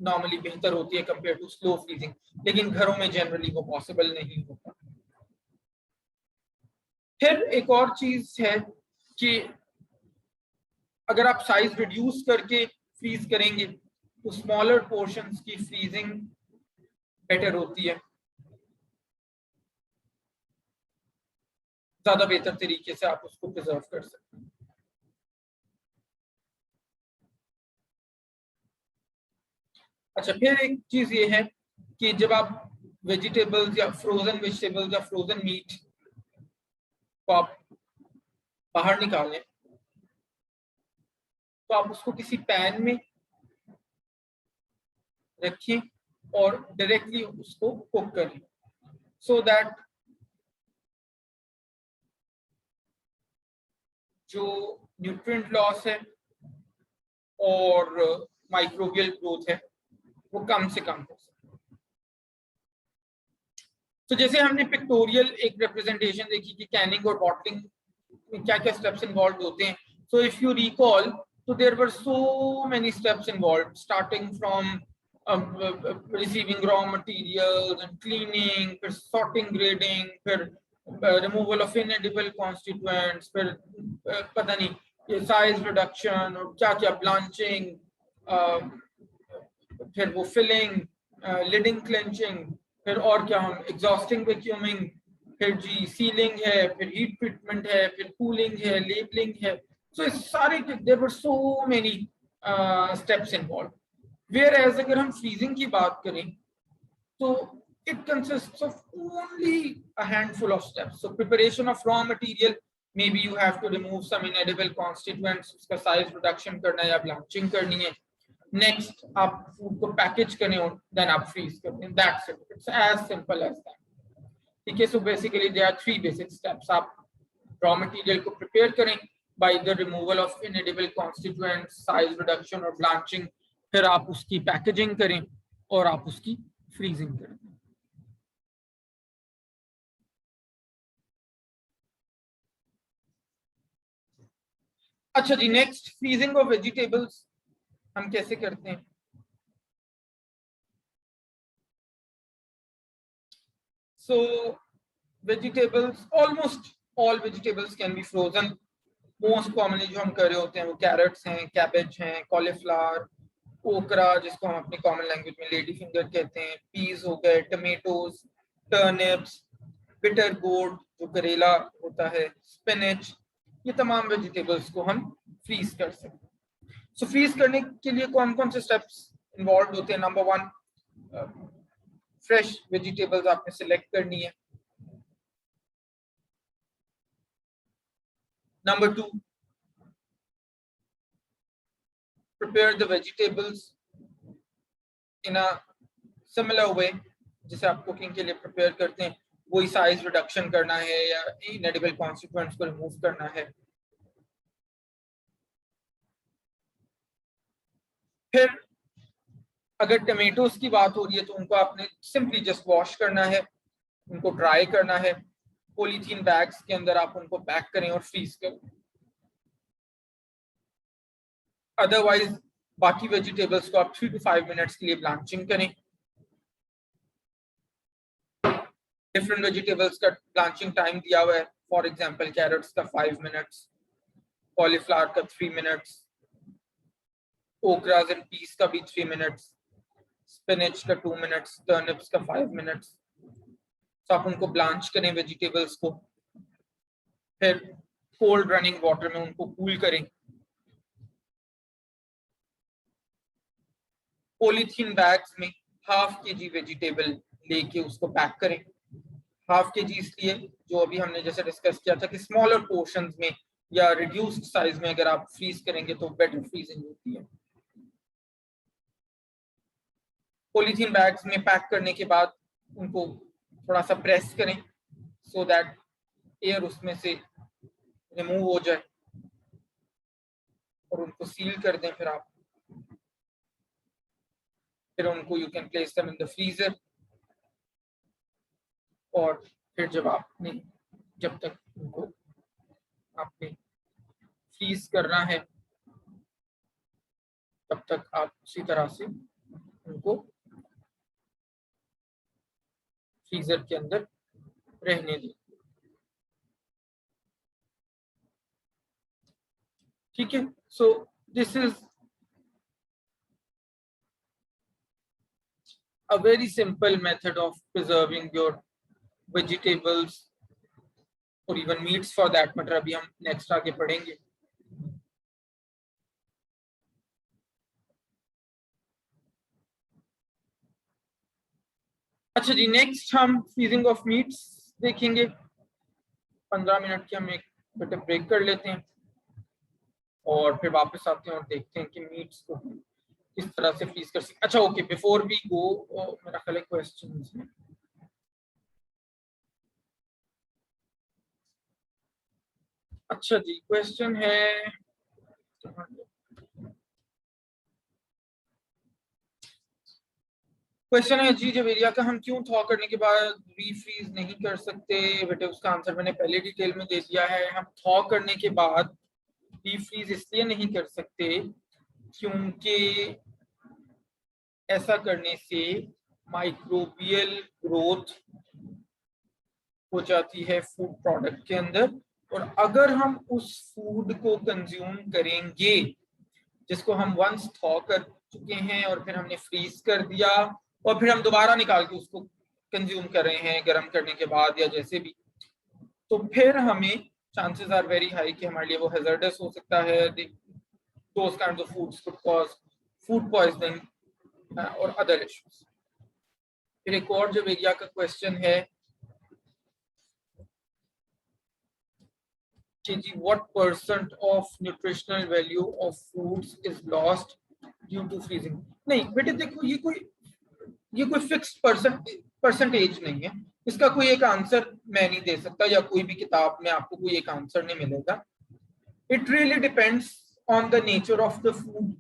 नॉर्मली बेहतर होती है कंपेयर टू स्लो फ्रीजिंग, लेकिन घरों में जनरली वो पॉसिबल नहीं होता। फिर एक और चीज है कि अगर आप साइज रिड्यूस करके फ्रीज करेंगे, तो स्मॉलर पोर्शंस की फ्रीजिंग बेटर होती है, ज्यादा बेहतर तरीके से आप उसको प्रिजर्व कर सकते हैं। अच्छा, फिर एक चीज ये है कि जब आप वेजिटेबल्स या फ्रोजन वेजिटेबल्स या फ्रोजन मीट को आप बाहर निकालें, तो आप उसको किसी पैन में रखिए और डायरेक्टली उसको कुक करें, सो दैट जो न्यूट्रिएंट लॉस है और माइक्रोबियल ग्रोथ है वो कम से कम हो सके। तो जैसे हमने पिक्टोरियल एक रिप्रेजेंटेशन देखी कि कैनिंग और बॉटलिंग में क्या क्या स्टेप्स इन्वॉल्व होते हैं। सो इफ यू रिकॉल, तो there were so many steps involve, starting from receiving raw materials and cleaning, फिर sorting, grading, फिर removal of inedible constituents, फिर पता नहीं ये size reduction और क्या क्या, blanching, फिर वो filling, lidding clenching, फिर और क्या हम exhausting vacuuming, फिर जी सीलिंग है, फिर हीट ट्रीटमेंट है, फिर कूलिंग है, लेबलिंग है। सो सारे there were so many steps involve. Whereas अगर हम फ्रीजिंग की बात करें, तो it consists of only a handful of steps. So preparation of raw material, maybe you have to remove some inedible constituents, उसका size reduction करना है या blanching करनी है. Next आप food को package करें और then आप freeze करते हैं. That's it. It's as simple as that. ठीक है. So basically there are 3 basic steps. आप raw material को prepare करें by the removal of inedible constituents, size reduction और blanching. फिर आप उसकी packaging करें और आप उसकी freezing करें. अच्छा जी, नेक्स्ट फ्रीजिंग ऑफ वेजिटेबल्स हम कैसे करते हैं. So vegetables, almost all vegetables can be frozen. Most commonly जो हम कर रहे होते हैं वो कैरेट्स हैं, कैबेज हैं, कॉलीफ्लावर, ओकरा जिसको हम अपनी कॉमन लैंग्वेज में लेडी फिंगर कहते हैं, पीज हो गए, टमेटोज, टर्निप्स, बिटर गोर्ड जो करेला होता है, स्पिनच, ये तमाम वेजिटेबल्स को हम फ्रीज कर सकते हैं. सो फ्रीज करने के लिए कौन कौन से स्टेप्स इन्वॉल्व होते हैं. नंबर 1, फ्रेश वेजिटेबल्स आपने सिलेक्ट करनी है. Number 2, prepare the vegetables in a similar way जिसे आप कुकिंग के लिए प्रिपेयर करते हैं. वही साइज रिडक्शन करना है या इनएडिबल कॉन्सिक्वेंस को रिमूव करना है. फिर अगर टमेटोज की बात हो रही है तो उनको आपने सिंपली जस्ट वॉश करना है, उनको ड्राई करना है, पॉलीथीन बैग्स के अंदर आप उनको पैक करें और फ्रीज करें. अदरवाइज बाकी वेजिटेबल्स को आप 3 to 5 मिनट्स के लिए ब्लांचिंग करें. डिफरेंट वेजिटेबल्स का ब्लांचिंग टाइम दिया हुआ है. फॉर एग्जांपल कैरेट्स का 5 मिनट्स, कॉलीफ्लावर का 3 मिनट्स, ओकरास एंड पीस का भी 3 मिनट्स, स्पिनच का 2 मिनट्स, टर्निप्स का 5 मिनट्स. तो आप उनको ब्लांच करें वेजिटेबल्स को, फिर कोल्ड रनिंग वाटर में उनको कूल करें. पॉलीथीन बैग्स में ½ kg वेजिटेबल लेके उसको पैक करें. ½ kg इसलिए जो अभी हमने जैसे डिस्कस किया था कि स्मॉलर पोर्शंस में या रिड्यूस्ड साइज में अगर आप फ्रीज करेंगे तो बेटर फ्रीजिंग होती है. पॉलीथीन बैग्स में पैक करने के बाद उनको थोड़ा सा प्रेस करें सो दैट एयर उसमें से रिमूव हो जाए और उनको सील कर दें. फिर उनको you can place them in the freezer. और फिर जब तक उनको आपने फ्रीज करना है तब तक आप उसी तरह से उनको फ्रीजर के अंदर रहने दें. ठीक है. So this is a very simple method of preserving your vegetables or even meats for that matter. अभी हम नेक्स्ट आगे पढ़ेंगे. अच्छा जी, नेक्स्ट हम फ्रीजिंग ऑफ मीट्स देखेंगे. 15 मिनट की हम एक छोटे ब्रेक कर लेते हैं और फिर वापस आते हैं और देखते हैं कि मीट्स को किस तरह से फ्रीज कर सकते. अच्छा ओके, बिफोर वी गो मेरा ख्याल है क्वेश्चंस हैं. अच्छा जी, क्वेश्चन है, क्वेश्चन है जी जवेरिया का, हम क्यों थॉ करने के बाद रीफ्रीज नहीं कर सकते. बेटे उसका आंसर मैंने पहले डिटेल में दे दिया है. हम थॉ करने के बाद रीफ्रीज इसलिए नहीं कर सकते क्योंकि ऐसा करने से माइक्रोबियल ग्रोथ हो जाती है फूड प्रोडक्ट के अंदर. और अगर हम उस फूड को कंज्यूम करेंगे जिसको हम वंस थॉ कर चुके हैं और फिर हमने फ्रीज कर दिया और फिर हम दोबारा निकाल के उसको कंज्यूम कर रहे हैं गर्म करने के बाद या जैसे भी, तो फिर हमें चांसेस आर वेरी हाई कि हमारे लिए वो हैजर्डस हो सकता है. Those kinds of foods could cause food poisoning और अदर इश्यूज. फिर एक और जवेरिया का क्वेश्चन है, कि जी what % of nutritional value of foods is lost due to freezing। नहीं बेटे देखो, ये कोई फिक्स्ड परसेंटेज नहीं है, इसका कोई एक आंसर मैं नहीं दे सकता, या कोई भी किताब में आपको कोई एक आंसर नहीं मिलेगा। It really depends on the nature of the food,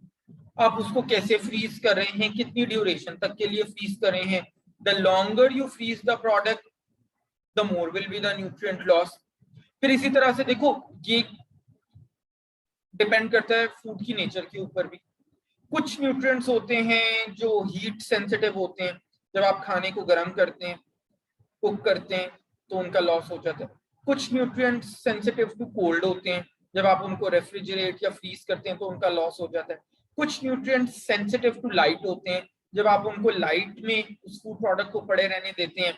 आप उसको कैसे फ्रीज कर रहे हैं, कितनी ड्यूरेशन तक के लिए फ्रीज कर रहे हैं। The longer you freeze the product the more will be the nutrient loss. फिर इसी तरह से देखो, ये डिपेंड करता है फूड की नेचर के ऊपर भी। कुछ न्यूट्रिएंट्स होते हैं जो हीट सेंसिटिव होते हैं, जब आप खाने को गर्म करते हैं, कुक करते हैं, तो उनका लॉस हो जाता है। कुछ न्यूट्रिएंट्स सेंसिटिव टू कोल्ड होते हैं, जब आप उनको रेफ्रिजरेट या फ्रीज करते हैं तो उनका लॉस हो जाता है। कुछ न्यूट्रिएंट्स सेंसिटिव टू लाइट होते हैं, जब आप उनको लाइट में उस फूड प्रोडक्ट को पड़े रहने देते हैं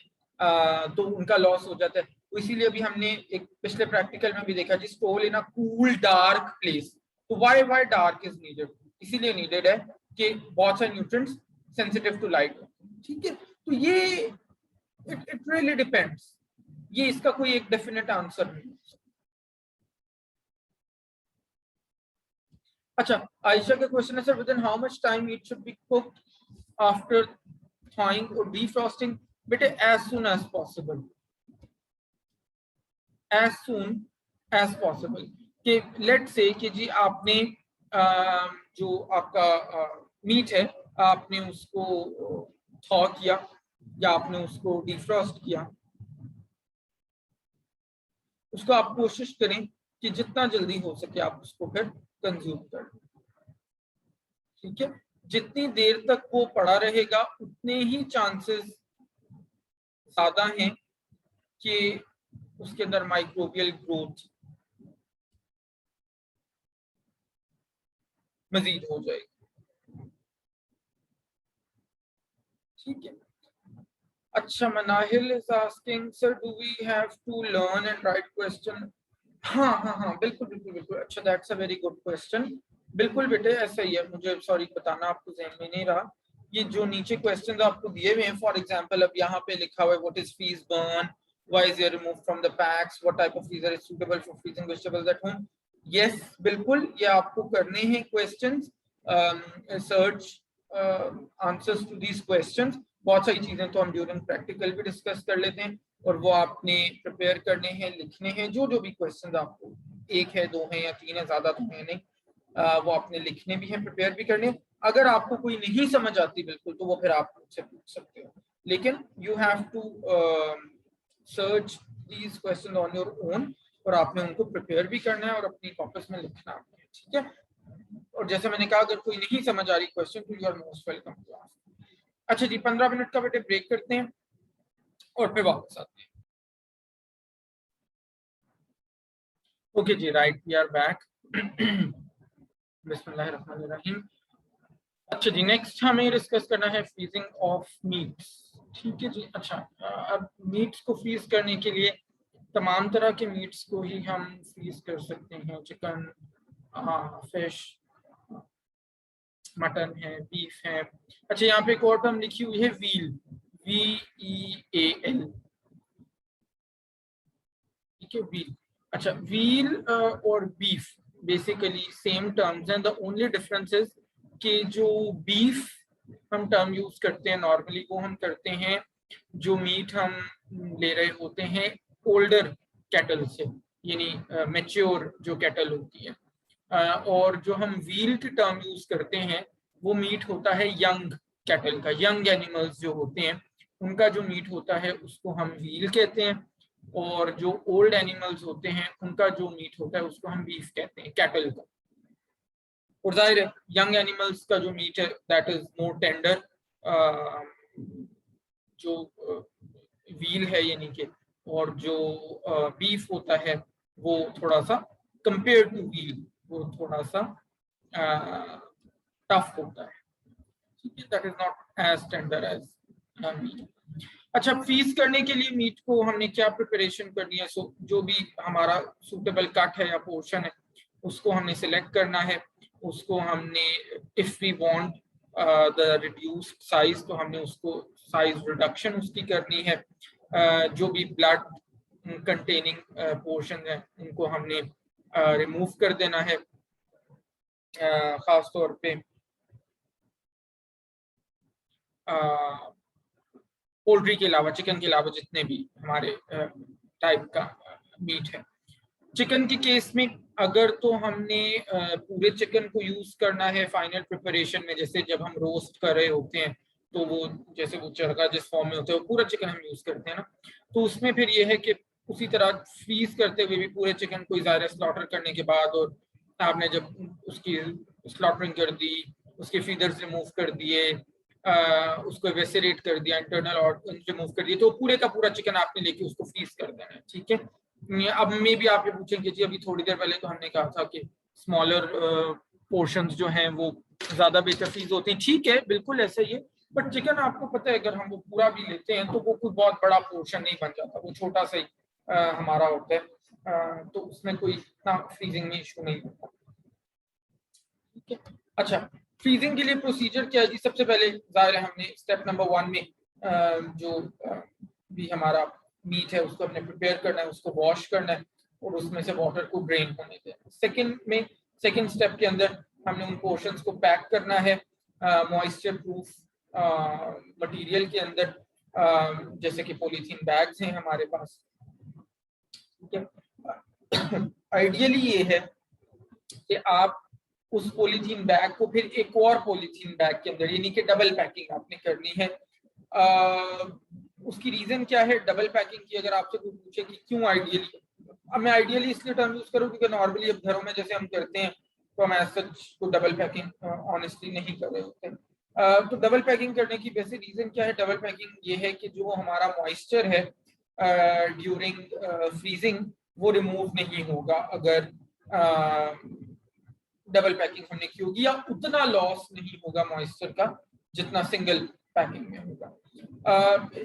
तो उनका लॉस हो जाता है। तो इसीलिए अभी हमने एक पिछले प्रैक्टिकल में भी देखा जी, store in a cool dark place. तो वाई डार्क इज नीडेड, इसीलिए नीडेड है कि बहुत सारे न्यूट्रिएंट्स सेंसिटिव टू लाइट। ठीक है, तो ये इट रियली डिपेंड्स, ये इसका कोई एक डेफिनेट आंसर नहीं। अच्छा, आयशा का क्वेश्चन है sir, within how much time meat should be cooked after thawing और डीफ्रॉस्टिंग। बेटे as soon as possible, as soon as possible. कि लेट से कि जी आपने जो आपका मीट है, आपने उसको थॉ किया या आपने उसको डिफ्रॉस्ट किया, उसको आप कोशिश करें कि जितना जल्दी हो सके आप उसको फिर कंज्यूम करें। ठीक है, जितनी देर तक वो पड़ा रहेगा उतने ही चांसेस ज्यादा हैं कि उसके अंदर माइक्रोबियल ग्रोथ मजीद हो जाएगी। ठीक है, अच्छा, Manahil is asking sir do we have to learn and write question. हाँ, बिल्कुल बिल्कुल बिल्कुल। अच्छा, that's a very good question. बिल्कुल बेटे ऐसा ही है, मुझे सॉरी बताना आपको ज़हन में नहीं रहा। ये जो नीचे क्वेश्चंस आपको दिए हुए हैं, फॉर एग्जांपल अब यहाँ पे लिखा हुआ है what is freeze burn, why is it removed from the packs, what type of freezer is suitable for freezing vegetables at home. Yes बिल्कुल, ये आपको करने हैं questions, search answers to these questions. बहुत सारी चीजें तो हम ड्यूरिंग प्रैक्टिकल भी डिस्कस कर लेते हैं, और वो आपने प्रिपेयर करने हैं, लिखने हैं। जो भी क्वेश्चंस आपको, एक है, दो हैं या तीन है, ज्यादा तो है नहीं, वो आपने लिखने भी हैं, प्रिपेयर भी करने। अगर आपको कोई नहीं समझ आती बिल्कुल, तो वो फिर आप मुझसे पूछ सकते हो, लेकिन you have to search these question on your own, और आपने उनको प्रिपेयर भी करना है और अपनी कॉपीज में लिखना है। ठीक है, और जैसे मैंने कहा, अगर कोई नहीं समझ आ रही क्वेश्चन तो you are most welcome to ask. अच्छा जी, 15 मिनट का बेटे ब्रेक करते हैं और फिर वापस आते हैं। ओके जी, राइट, वी आर बैक। बिस्मिल्लाहिर्रहमानिर्रहीम। अच्छा जी, नेक्स्ट हमें डिस्कस करना है फ्रीजिंग ऑफ मीट्स। ठीक है जी। अच्छा, अब मीट्स को फ्रीज करने के लिए तमाम तरह के मीट्स को ही हम फ्रीज कर सकते हैं। चिकन, फिश, मटन है, बीफ है। अच्छा, यहाँ पे एक और टर्म लिखी हुई है व्हील, VEAL। ठीक है, व्हील। अच्छा, व्हील और बीफ बेसिकली सेम टर्म्स हैं। द ओनली डिफरेंस इज कि जो बीफ हम टर्म यूज करते हैं नॉर्मली, वो हम करते हैं जो मीट हम ले रहे होते हैं ओल्डर कैटल से, यानी मैच्योर जो कैटल होती है। और जो हम व्हील की टर्म यूज करते हैं वो मीट होता है यंग कैटल का। यंग एनिमल्स जो होते हैं उनका जो मीट होता है उसको हम व्हील कहते हैं, और जो ओल्ड एनिमल्स होते हैं उनका जो मीट होता है उसको हम बीफ कहते हैं, कैटल का। और जाहिर है यंग एनिमल्स का जो मीट है दैट इज मोर टेंडर, जो व्हील है यानी कि, और जो बीफ होता है वो थोड़ा सा कंपेयर टू व्हील वो थोड़ा सा टफ होता है। ठीक है, that is not as tender as meat. अच्छा, फ्रीज करने के लिए मीट को हमने क्या प्रिपरेशन करनी है? सो जो भी हमारा सूटेबल कट है या पोर्शन है उसको हमने सिलेक्ट करना है। उसको हमने, if we want the reduced size, तो हमने उसको साइज रिडक्शन उसकी करनी है। जो भी ब्लड कंटेनिंग पोर्शन है उनको हमने रिमूव कर देना है, खास तौर पे पोल्ट्री के अलावा, चिकन के अलावा जितने भी हमारे टाइप का मीट है। चिकन के केस में अगर तो हमने पूरे चिकन को यूज करना है फाइनल प्रिपरेशन में, जैसे जब हम रोस्ट कर रहे होते हैं तो वो जैसे वो चरखा जिस फॉर्म में होता है वो पूरा चिकन हम यूज करते हैं ना, तो उसमें फिर ये है कि उसी तरह फ्रीज करते हुए भी पूरे चिकन को ज़ाहिर स्लॉटर करने के बाद, और आपने जब उसकी स्लॉटरिंग कर दी, उसके फीदर्स रिमूव कर दिए, उसको वेसेरेट कर दिया, इंटरनल ऑर्गन रिमूव कर दिए, तो पूरे का पूरा चिकन आपने लेके उसको फ्रीज कर देना है। ठीक है, अब में भी आप ये पूछेंगे जी अभी थोड़ी देर पहले तो हमने कहा था कि स्मॉलर पोर्शंस जो हैं वो ज्यादा बेहतर फ्रीज होते हैं। ठीक है, बिल्कुल ऐसा ही है, बट चिकन आपको पता है अगर हम वो पूरा भी लेते हैं तो वो कोई बहुत बड़ा पोर्शन नहीं बन जाता, वो छोटा सा ही हमारा होता है, तो उसमें कोई इतना फ्रीजिंग में इशू नहीं होता। ठीक है, अच्छा फ्रीजिंग के लिए प्रोसीजर क्या है जी? सबसे पहले जाहिर है हमने स्टेप नंबर 1 में जो भी हमारा मीट है उसको हमने प्रिपेयर करना है, उसको वॉश करना है और उसमें से वाटर को ड्रेन होने देना। सेकंड स्टेप के अंदर हमने उन पोर्शंस को पैक करना है मॉइस्चर प्रूफ मटेरियल के अंदर, जैसे कि पॉलीथीन बैग्स हैं हमारे पास। ठीक है, आइडियली ये है कि आप उस पॉलीथीन बैग को फिर एक और पॉलीथीन बैग के अंदर, यानी कि डबल पैकिंग आपने करनी है। उसकी रीजन क्या है डबल पैकिंग की? अगर आपसे कोई पूछे कि क्यों आइडियली, अब मैं आइडियली इसलिए टर्म यूज करूँ क्योंकि नॉर्मली अब घरों में जैसे हम करते हैं तो हम एज सच को डबल पैकिंग ऑनेस्टली नहीं कर रहे होते। तो डबल पैकिंग करने की वैसे रीजन क्या है? डबल पैकिंग ये है कि जो हमारा मॉइस्चर है ड्यूरिंग फ्रीजिंग वो रिमूव नहीं होगा अगर डबल पैकिंग हमने की होगी, या उतना लॉस नहीं होगा मॉइस्चर का जितना सिंगल पैकिंग में होगा।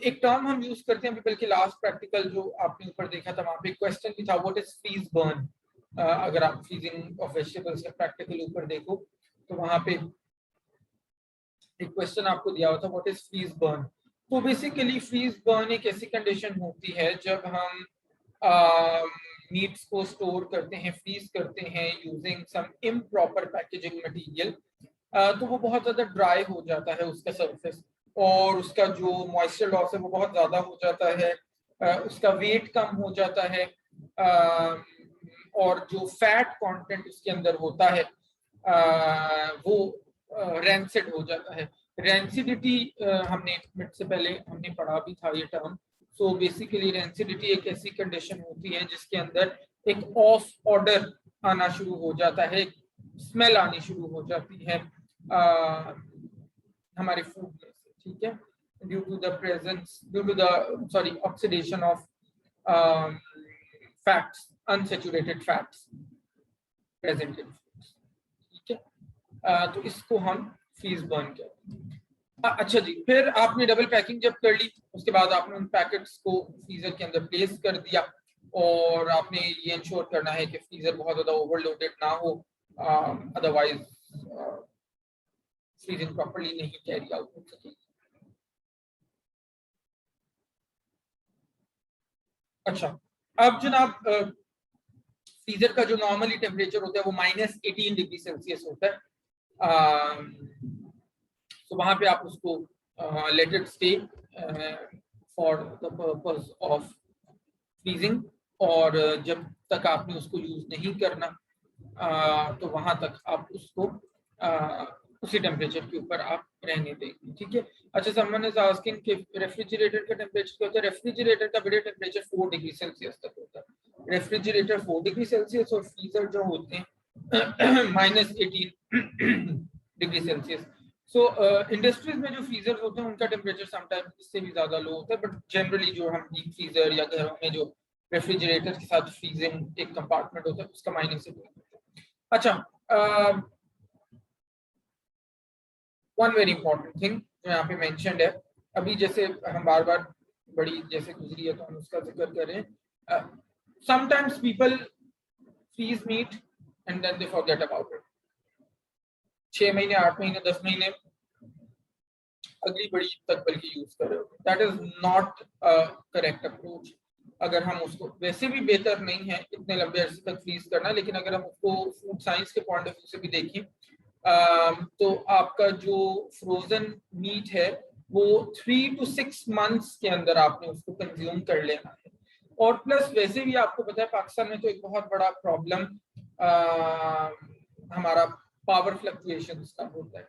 एक टर्म हम यूज करते हैं, बल्कि लास्ट प्रैक्टिकल जो आपने ऊपर देखा था वहां पे क्वेश्चन भी था, व्हाट इज फ्रीज बर्न। अगर आप फ्रीजिंग ऑफ वेजिटेबल्स का प्रैक्टिकल ऊपर देखो तो वहां पे एक क्वेश्चन आपको दिया हुआ था, व्हाट इज फ्रीज बर्न। तो बेसिकली फ्रीज बर्न एक ऐसी कंडीशन होती है जब हम मीट्स को स्टोर करते हैं, फ्रीज करते हैं using some improper packaging material, तो वो बहुत ज्यादा ड्राई हो जाता है उसका सरफेस, और उसका जो मॉइस्चर लॉस है वो बहुत ज्यादा हो जाता है, उसका वेट कम हो जाता है, और जो फैट कंटेंट उसके अंदर होता है वो रैंसिड हो जाता है। रैंसिडिटी हमने मिनट से पहले हमने पढ़ा भी था ये टर्म। सो बेसिकली रैंसिडिटी एक ऐसी कंडीशन होती है जिसके अंदर एक ऑफ ऑर्डर आना शुरू हो जाता है, स्मेल आनी शुरू हो जाती है हमारे फूड में से। ठीक है, due to the oxidation of fats, unsaturated fats present in foods. ठीक है, तो इसको हम फ्रीज बर्न कहते हैं। अच्छा जी, फिर आपने डबल पैकिंग जब कर ली उसके बाद आपने उन पैकेट्स को फ्रीजर के अंदर प्लेस कर दिया, और आपने ये इंश्योर करना है कि फ्रीजर बहुत ज्यादा ओवरलोडेड ना हो, अदरवाइज फ्रीजिंग प्रॉपर्ली नहीं कैरी आउट हो सकेगी। अच्छा, अब जनाब फ्रीजर का जो नॉर्मली टेम्परेचर होता है वो -18 डिग्री सेल्सियस होता है। तो वहां पे आप उसको let it stay for the purpose of freezing, और जब तक आपने उसको यूज नहीं करना तो वहां तक आप उसको उसी टेम्परेचर के ऊपर आप रहने देंगे। ठीक है, अच्छा समवन इज आस्किंग कि रेफ्रिजरेटर का टेम्परेचर क्या होता है? रेफ्रिजरेटर का बड़े टेम्परेचर 4 डिग्री सेल्सियस तक होता है। रेफ्रिजरेटर 4 डिग्री सेल्सियस और फ्रीजर जो होते हैं -18 डिग्री सेल्सियस। सो इंडस्ट्रीज में जो फ्रीजर होते हैं उनका टेम्परेचर समटाइम्स इससे भी ज्यादा लो होता है, बट जनरली जो हम डीप फ्रीजर या घरों में जो रेफ्रिजरेटर के साथ फ्रीजिंग एक कंपार्टमेंट होता है उसका -18 होता है। अच्छा, वन वेरी इंपॉर्टेंट थिंग जो यहाँ पे मेंशन्ड है, अभी जैसे हम बार बार बड़ी जैसे गुजरी है तो हम उसका जिक्र कर रहे हैं, sometimes people freeze meat and then they forget about it. 6 महीने, 8 महीने, 10 महीने अगली बड़ी तक बल्कि यूज कर रहे हो, that is not correct approach. अगर हम उसको, वैसे भी बेहतर नहीं है इतने लंबे अरसे तक फ्रीज करना, लेकिन अगर हम उसको फूड साइंस के पॉइंट ऑफ व्यू से भी देखें तो आपका जो फ्रोजन मीट है वो 3 to 6 मंथ्स के अंदर आपने उसको कंज्यूम कर लेना है। और प्लस वैसे भी आपको पता है पाकिस्तान में तो एक बहुत बड़ा प्रॉब्लम हमारा पावर फ्लक्चुएशंस का होता है,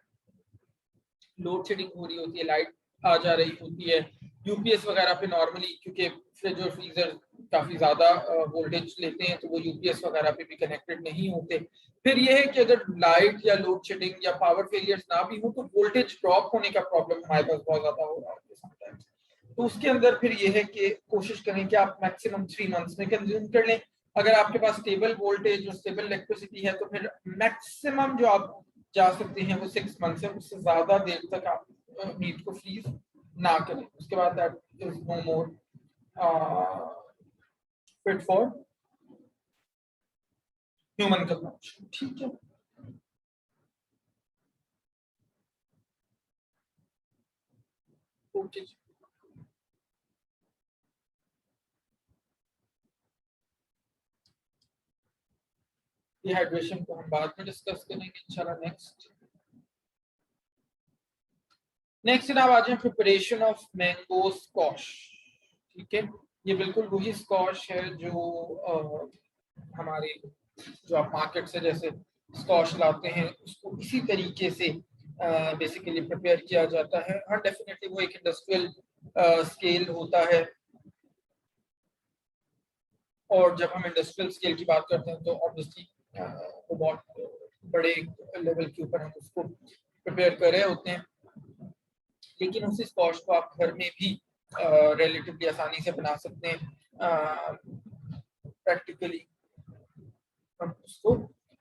लोड शेडिंग हो रही होती है, लाइट आ जा रही होती है, यूपीएस वगैरह पे नॉर्मली क्योंकि फ्रिज और फ्रीजर काफी ज्यादा वोल्टेज लेते हैं तो वो यूपीएस वगैरह पे भी कनेक्टेड नहीं होते। फिर ये है कि अगर लाइट या लोड शेडिंग या पावर फेलियर्स ना भी हो तो वोल्टेज ड्रॉप होने का प्रॉब्लम हमारे पास बहुत ज्यादा हो रहा है समटाइम्स। तो उसके अंदर फिर ये है कि कोशिश करें कि आप मैक्सिमम 3 मंथ्स में कंज्यूम कर लें। अगर आपके पास स्टेबल वोल्टेज और स्टेबल इलेक्ट्रिसिटी है तो फिर मैक्सिमम जो आप जा सकते हैं वो 6 मंथ्स है, उससे ज्यादा देर तक आप मीट को फ्रीज ना करें। उसके बाद that is no more fit for human consumption. ठीक है, ओके। डिहाइड्रेशन को हम बाद में डिस्कस करेंगे इंशाल्लाह। नेक्स्ट जनाब आ जाए प्रिपरेशन ऑफ मैंगो स्क्वॉश। ठीक है, ये बिल्कुल वही स्क्वॉश है जो हमारे जो आप मार्केट से जैसे स्क्वॉश लाते हैं उसको इसी तरीके से बेसिकली प्रिपेयर किया जाता है। हाँ डेफिनेटली वो एक इंडस्ट्रियल स्केल होता है, और जब हम इंडस्ट्रियल स्केल की बात करते हैं तो ऑब्वियसली वो बहुत बड़े लेवल के ऊपर हम उसको प्रिपेयर कर रहे होते हैं, लेकिन उसी स्क्वॉश को आप घर में भी रिलेटिवली आसानी से बना सकते हैं। प्रैक्टिकली हम उसको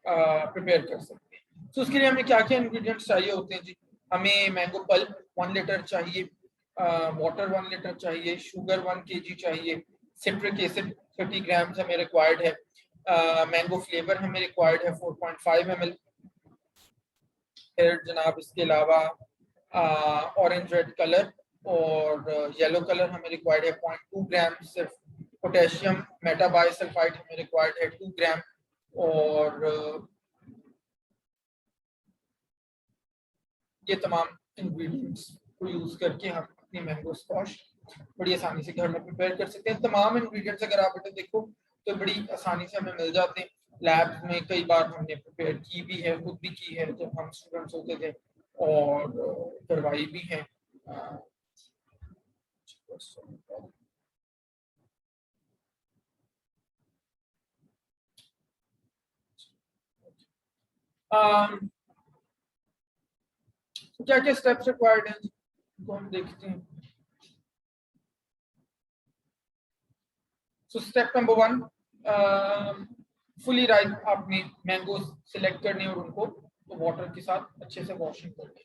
प्रिपेयर कर सकते हैं। तो उसके लिए हमें क्या क्या इंग्रेडिएंट्स चाहिए होते हैं जी? हमें मैंगो पल्प 1 लीटर चाहिए, वाटर 1 लीटर चाहिए, शुगर 1 kg चाहिए, सिट्रिक एसिड 30 ग्राम्स हमें रिक्वायर्ड है, मैंगो फ्लेवर हमें रिक्वायर्ड है 4.5 ml। फिर जनाब इसके अलावा ऑरेंज रेड कलर और येलो कलर हमें रिक्वायर्ड है 0.2 ग्राम सिर्फ। पोटेशियम मेटाबाइसल्फाइड हमें रिक्वायर्ड है 2 ग्राम। और ये तमाम इंग्रेडिएंट्स को यूज करके हम अपनी मैंगो स्क्वॉश बड़ी आसानी से घर में प्रिपेयर कर सकते हैं। तमाम इंग्रेडिएंट्स अगर आप बेटा देखो तो बड़ी आसानी से हमें मिल जाते हैं। लैब में कई बार हमने प्रिपेयर की भी है, खुद भी की है जब हम स्टूडेंट्स होते थे, और करवाई भी है। क्या क्या स्टेप्स रिक्वायर्ड हैं तो हम देखते हैं। So step number 1, fully ripe आपने मैंगो सिलेक्ट करने और उनको तो वाटर के साथ अच्छे से वॉशिंग करनी।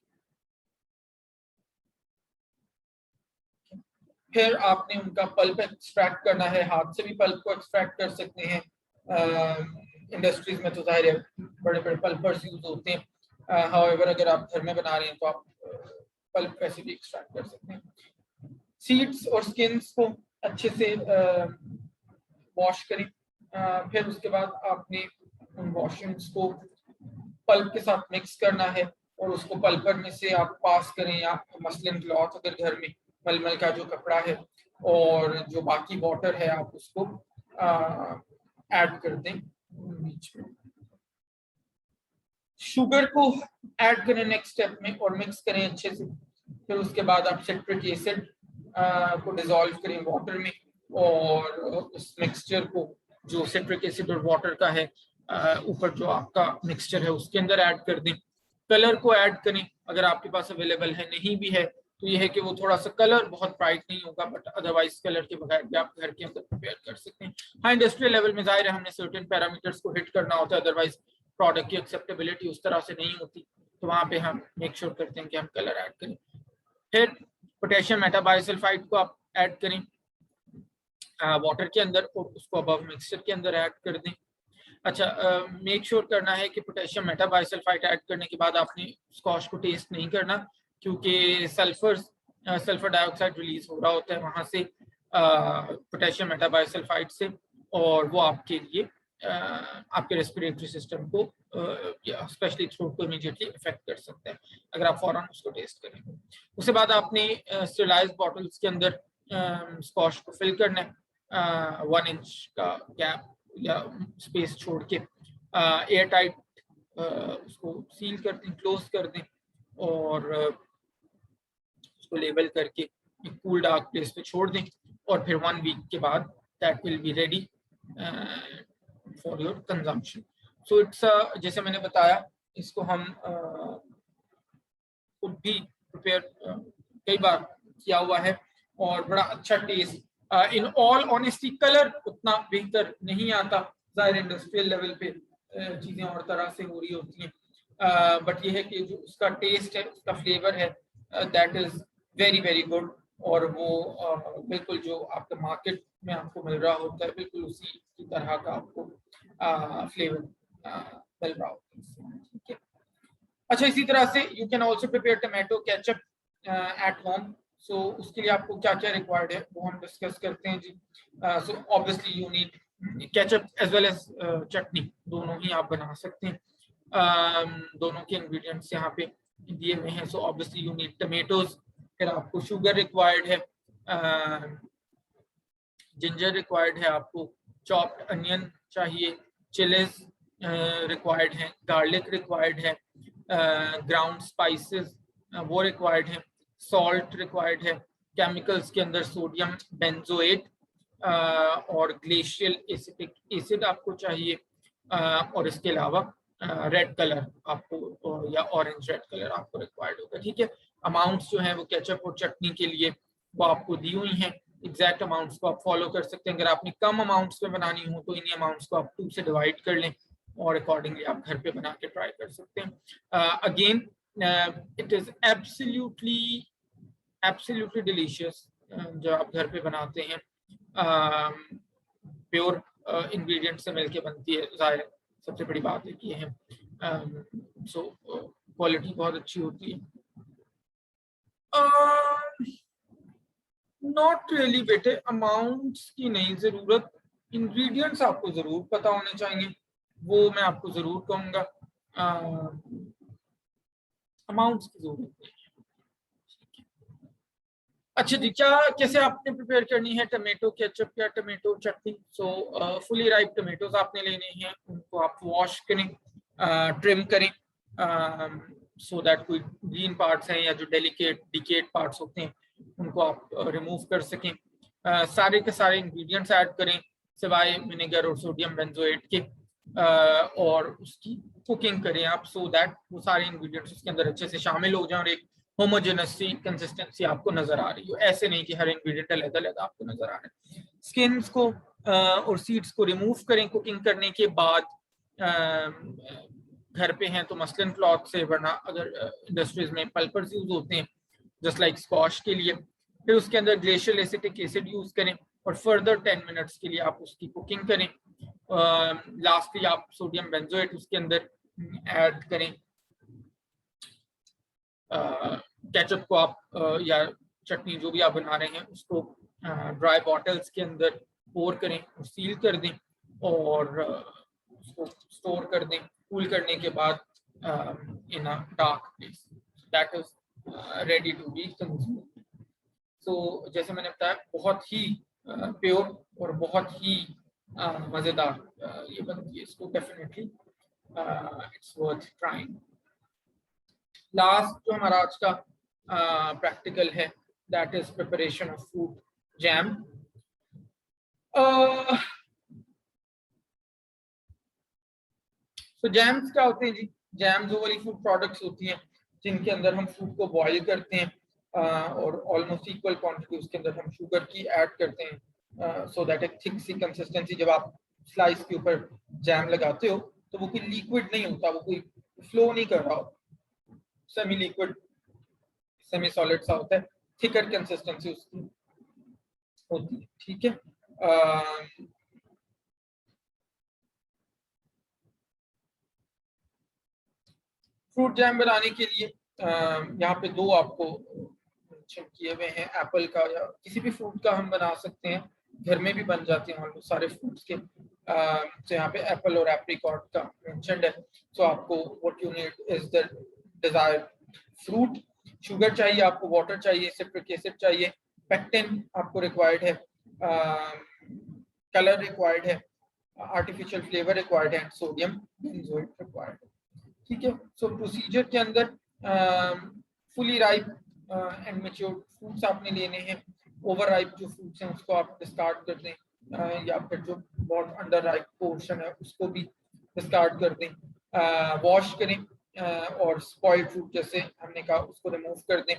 फिर आपने उनका पल्प एक्सट्रैक्ट करना है, हाथ से भी पल्प को एक्सट्रैक्ट कर सकते हैं। इंडस्ट्रीज में तो जाहिर है बड़े बड़े पल्पर्स यूज होते हैं, हाउएवर अगर आप घर में बना रहे हैं तो आप पल्प वैसे भी एक्सट्रैक्ट कर सकते हैं। सीड्स और स्किन्स को अच्छे से वॉश करें। फिर उसके बाद आपने उन वॉशिंग्स को पल्प के साथ मिक्स करना है और उसको पल्पर में से आप पास करें, या मसलिन क्लॉथ अगर घर में मलमल का जो कपड़ा है, और जो बाकी वाटर है आप उसको ऐड कर दें बीच में। शुगर को ऐड करें नेक्स्ट स्टेप में और मिक्स करें अच्छे से। फिर उसके बाद आप सिट्रिक एसिड को डिसॉल्व करें वाटर में, और उस मिक्सचर को जो सिट्रिक एसिड और वाटर का है ऊपर जो आपका मिक्सचर है उसके अंदर ऐड कर दें। कलर को ऐड करें अगर आपके पास अवेलेबल है, नहीं भी है तो ये है कि वो थोड़ा सा कलर बहुत ब्राइट नहीं होगा, बट अदरवाइज कलर के बगैर भी आप घर के अंदर प्रिपेयर कर सकते हैं। हाँ इंडस्ट्रियल लेवल में जाहिर है हमने सर्टेन पैरामीटर्स को हिट करना होता है, अदरवाइज प्रोडक्ट की एक्सेप्टेबिलिटी उस तरह से नहीं होती, तो वहाँ पे हम मेक श्योर करते हैं कि हम कलर ऐड करें। फिर पोटेशियम मेटाबाइसल्फाइड को आप ऐड करें वाटर के अंदर और उसको अबव मिक्सचर के अंदर ऐड कर दें। अच्छा, मेक श्योर करना है कि पोटेशियम मेटाबाइसल्फाइड ऐड करने के बाद आपने स्क्वॉश को टेस्ट नहीं करना, क्योंकि सल्फर डाइऑक्साइड रिलीज हो रहा होता है वहां से, पोटेशियम मेटाबाइसल्फाइड से, और वो आपके लिए आपके रेस्पिरेटरी सिस्टम को स्पेशली थ्रोट को इमीडिएटली इफेक्ट कर सकते हैं अगर आप फौरन उसको टेस्ट करेंगे। उसके बाद आपने स्टेरिलाइज्ड बॉटल्स के अंदर स्कॉश को फिल करना है 1 इंच का गैप या स्पेस छोड़ के, एयर टाइट उसको सील कर दें, क्लोज कर दें, और उसको लेबल करके एक कूल डार्क प्लेस पे छोड़ दें, और फिर 1 वीक के बाद that will be ready for your consumption. So it's जैसे मैंने बताया, इसको हम खुद भी प्रिपेयर कई बार किया हुआ है और बड़ा अच्छा taste. In all honesty colour उतना बेहतर नहीं आता, ज़ाहिर इंडस्ट्रियल लेवल पे चीज़ें और तरह से हो रही होती हैं, बट ये है कि जो उसका टेस्ट है, उसका फ्लेवर है, that is very very good, और वो बिल्कुल जो आपके मार्केट में आपको मिल रहा होता है बिल्कुल उसी की तरह का आपको फ्लेवर मिल रहा होता है। ठीक है, अच्छा, इसी तरह से you can also prepare tomato ketchup at home. So उसके लिए आपको क्या क्या रिक्वायर्ड है वो हम डिस्कस करते हैं जी। So obviously you need ketchup as well as chutney, दोनों ही आप बना सकते हैं। दोनों के इंग्रेडिएंट्स यहाँ पे दिए हुए हैं। सो ऑब्वियसली यू नीड टमेटोज, फिर आपको शुगर रिक्वायर्ड है, जिंजर रिक्वायर्ड है, आपको चॉप्ड अनियन चाहिए, चिलीज रिक्वायर्ड है, गार्लिक रिक्वायर्ड है, ग्राउंड स्पाइसेस वो रिक्वायर्ड है, सॉल्ट रिक्वायर्ड है, केमिकल्स के अंदर सोडियम बेंजोएट और ग्लेशियल एसिटिक एसिड आपको चाहिए, और इसके अलावा रेड कलर आपको या ऑरेंज रेड कलर आपको रिक्वायर्ड होगा। ठीक है, अमाउंट्स जो हैं वो केचप और चटनी के लिए वो आपको दी हुई हैं, एग्जैक्ट अमाउंट्स को आप फॉलो कर सकते हैं। अगर आपने कम अमाउंट्स में बनानी हो तो इन्हीं अमाउंट्स को आप 2 से डिवाइड कर लें और अकॉर्डिंगली आप घर पे बना के ट्राई कर सकते हैं। Again it is absolutely delicious जो आप घर पे बनाते हैं, प्योर इंग्रेडिएंट से मिलके बनती है, जाहिर सबसे बड़ी बात है कि है, सो क्वालिटी बहुत अच्छी होती है। नॉट रियली बेटे, अमाउंट्स की नहीं जरूरत, इंग्रेडिएंट्स आपको जरूर पता होने चाहिए, वो मैं आपको जरूर कहूँगा, अमाउंट्स की जरूरत नहीं है। अच्छा जी, क्या कैसे आपने प्रिपेयर करनी है टमेटो केचप या टमेटो चटनी? सो फुली राइप टमेटोज आपने लेने हैं, उनको आप वॉश करें, ट्रिम करें, सो दैट कोई ग्रीन पार्ट्स हैं या जो डिकेट पार्ट्स होते हैं उनको आप रिमूव कर सकें। सारे के सारे इंग्रेडिएंट्स ऐड करें सिवाय विनेगर और सोडियम बेंजोएट के, और उसकी कुकिंग करें आप, सो दैट वो सारे इंग्रेडिएंट्स उसके अंदर अच्छे से शामिल हो जाए और एक होमोजेनस कंसिस्टेंसी आपको नजर आ रही हो। ऐसे नहीं कि हर इंग्रेडिएंट अलग अलग आपको नजर आ रहे हैं। स्किन्स को और सीड्स को रिमूव करें कुकिंग करने के बाद। घर पे हैं तो मसलन क्लॉथ से, वरना अगर इंडस्ट्रीज में पल्पर्स यूज होते हैं जस्ट लाइक स्क्वाश के लिए। फिर उसके अंदर ग्लेशियल एसिटिक एसिड यूज करें और फर्दर 10 मिनट्स के लिए आप उसकी कुकिंग करें। लास्टली आप सोडियम बेंजोएट उसके अंदर ऐड करें। केचप को आप या चटनी जो भी आप बना रहे हैं उसको ड्राई बॉटल्स के अंदर पोर करें और सील कर दें और उसको स्टोर कर दें कूल करने के बाद in a dark place, that is ready to be consumed. So जैसे मैंने बताया, बहुत ही प्योर और बहुत ही मज़ेदार ये बनती है, इसको definitely it's worth trying. Last जो हमारा आज का प्रैक्टिकल है, that is preparation of fruit jam. तो जैम्स क्या होते हैं जी? जैम्स वो वाली फूड प्रोडक्ट्स होती हैं जिनके अंदर हम फ्रूट को बॉईल करते हैं और ऑलमोस्ट इक्वल क्वांटिटी उसके अंदर हम शुगर की ऐड करते हैं, सो दैट एक थिक सी कंसिस्टेंसी, जब आप स्लाइस के ऊपर जैम लगाते हो तो वो कोई लिक्विड नहीं होता, वो कोई फ्लो नहीं कर रहा होता, सेमी लिक्विड सेमी सॉलिड सा होता है, थिकर कंसिस्टेंसी उसकी होती है। ठीक है, फ्रूट जैम बनाने के लिए यहाँ पे दो आपको किए हुए हैं एप्पल का या किसी भी फ्रूट का हम बना सकते हैं, घर में भी बन जाते हैं ऑलमोस्ट सारे फ्रूट्स के। तो यहाँ पे एप्पल और एप्रिकॉट का मेंशन्ड है। सो आपको what you need is the desired fruit, sugar चाहिए आपको, वाटर चाहिए, सिट्रिक एसिड चाहिए, पेक्टिन आपको रिक्वायर्ड है, कलर रिक्वायर्ड है, आर्टिफिशियल फ्लेवर रिक्वायर्ड है, सोडियम बेंजोएट रिक्वायर्ड है। ठीक है। सो प्रोसीजर के अंदर fully ripe and mature fruits आपने लेने हैं, ओवर राइप जो फ्रूट्स हैं उसको आप डिस्कार्ड कर दें, या फिर जो बहुत अंडर राइप पोर्शन है उसको भी डिस्कार्ड कर दें, वॉश करें, और स्पॉइल्ड फ्रूट जैसे हमने कहा उसको रिमूव कर दें,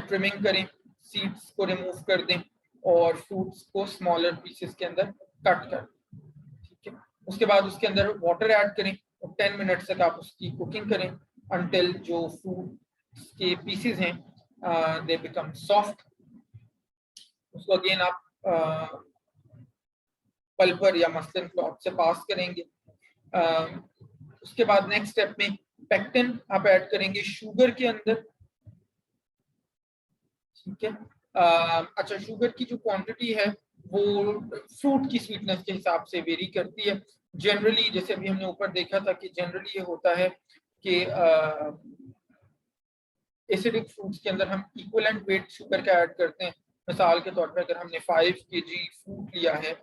ट्रिमिंग करें, सीड्स को रिमूव कर दें और फ्रूट्स को स्मॉलर पीसेस के अंदर कट कर दें। ठीक है। उसके बाद उसके अंदर वाटर ऐड करें और 10 मिनट्स तक आप उसकी कुकिंग करें अंटिल जो फ्रूट के पीसेस हैं दे बिकम सॉफ्ट। उसको अगेन आप पल्पर या मसलिन क्लॉथ से पास करेंगे। उसके बाद नेक्स्ट स्टेप में पेक्टिन आप ऐड करेंगे शुगर के अंदर। ठीक है। अच्छा, शुगर की जो क्वांटिटी है वो फ्रूट की स्वीटनेस के हिसाब से वेरी करती है। जनरली जैसे अभी हमने ऊपर देखा था कि जनरली ये होता है कि एसिडिक फ्रूट्स के अंदर हम इक्विवेलेंट वेट शुगर का ऐड करते हैं। मिसाल के तौर पे अगर हमने 5 kg फ्रूट लिया है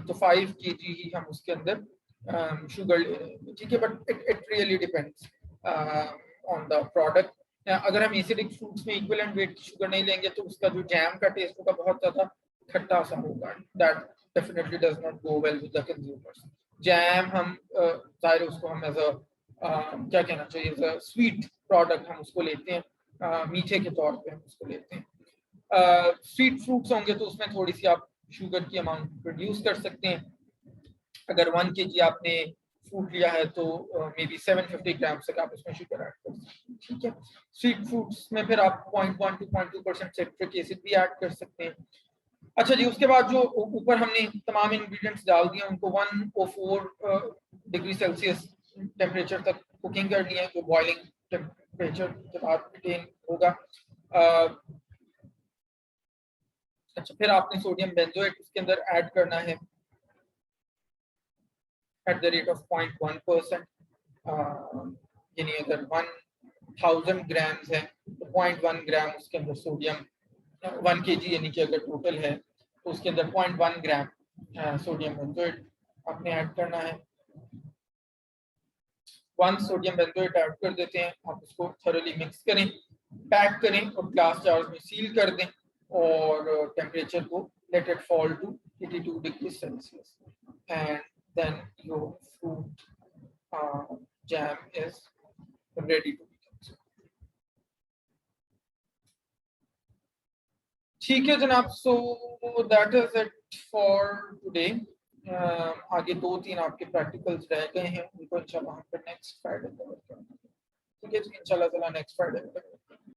तो 5 kg ही हम उसके अंदर शुगर ले रहे हैं। ठीक है। But it really depends on the product. अगर हम एसिडिक फ्रूट्स में इक्विवेलेंट वेट की शुगर नहीं लेंगे तो उसका जो जैम का टेस्ट होगा बहुत ज्यादा खट्टा सा होगा। That definitely does not go well with the consumers. Jam हम जाहिर है उसको हम एज अ क्या कहना चाहिए, एज अ स्वीट प्रोडक्ट हम उसको लेते हैं, मीठे के तौर पे हम उसको लेते हैं। स्वीट फ्रूट्स होंगे तो उसमें थोड़ी सी आप शुगर की अमाउंट प्रोड्यूस कर सकते हैं। अगर 1 kg आपने फ्रूट लिया है तो मे बी 750 ग्राम तक आप उसमें शुगर ऐड कर सकते हैं। ठीक है। स्वीट फ्रूट्स में फिर आप 0.1 to 0.2% सिट्रिक एसिड भी ऐड कर सकते हैं। अच्छा जी, उसके बाद जो ऊपर हमने तमाम इंग्रेडिएंट्स डाल दिए उनको 104 डिग्री सेल्सियस टेम्परेचर तक कुकिंग करनी है, जो बॉइलिंग टेम्परेचर के बाद अटेन होगा। अच्छा, फिर आपने सोडियम बेंजोएट उसके अंदर ऐड करना है at the rate of 0.1%। यानी अगर 1000 ग्राम्स है तो 0.1 ग्राम उसके अंदर सोडियम, 1 kg यानी कि अगर टोटल है तो उसके अंदर 0.1 ग्राम सोडियम बेंजोएट आपने ऐड करना है। वंस सोडियम बेंजोएट ऐड कर देते हैं आप उसको थोरली मिक्स करें, पैक करें और ग्लास जार्स में सील कर दें और टेम्परेचर को let it fall to 82 degree Celsius and then your fruit jam is ready to be consumed। ठीक है जनाब, so that is it for today। आगे 2-3 आपके प्रैक्टिकल्स रह गए हैं, उनको इंशाल्लाह हम नेक्स्ट फ्राइडे कवर करेंगे। ठीक है जी, इंशाल्लाह नेक्स्ट फ्राइडे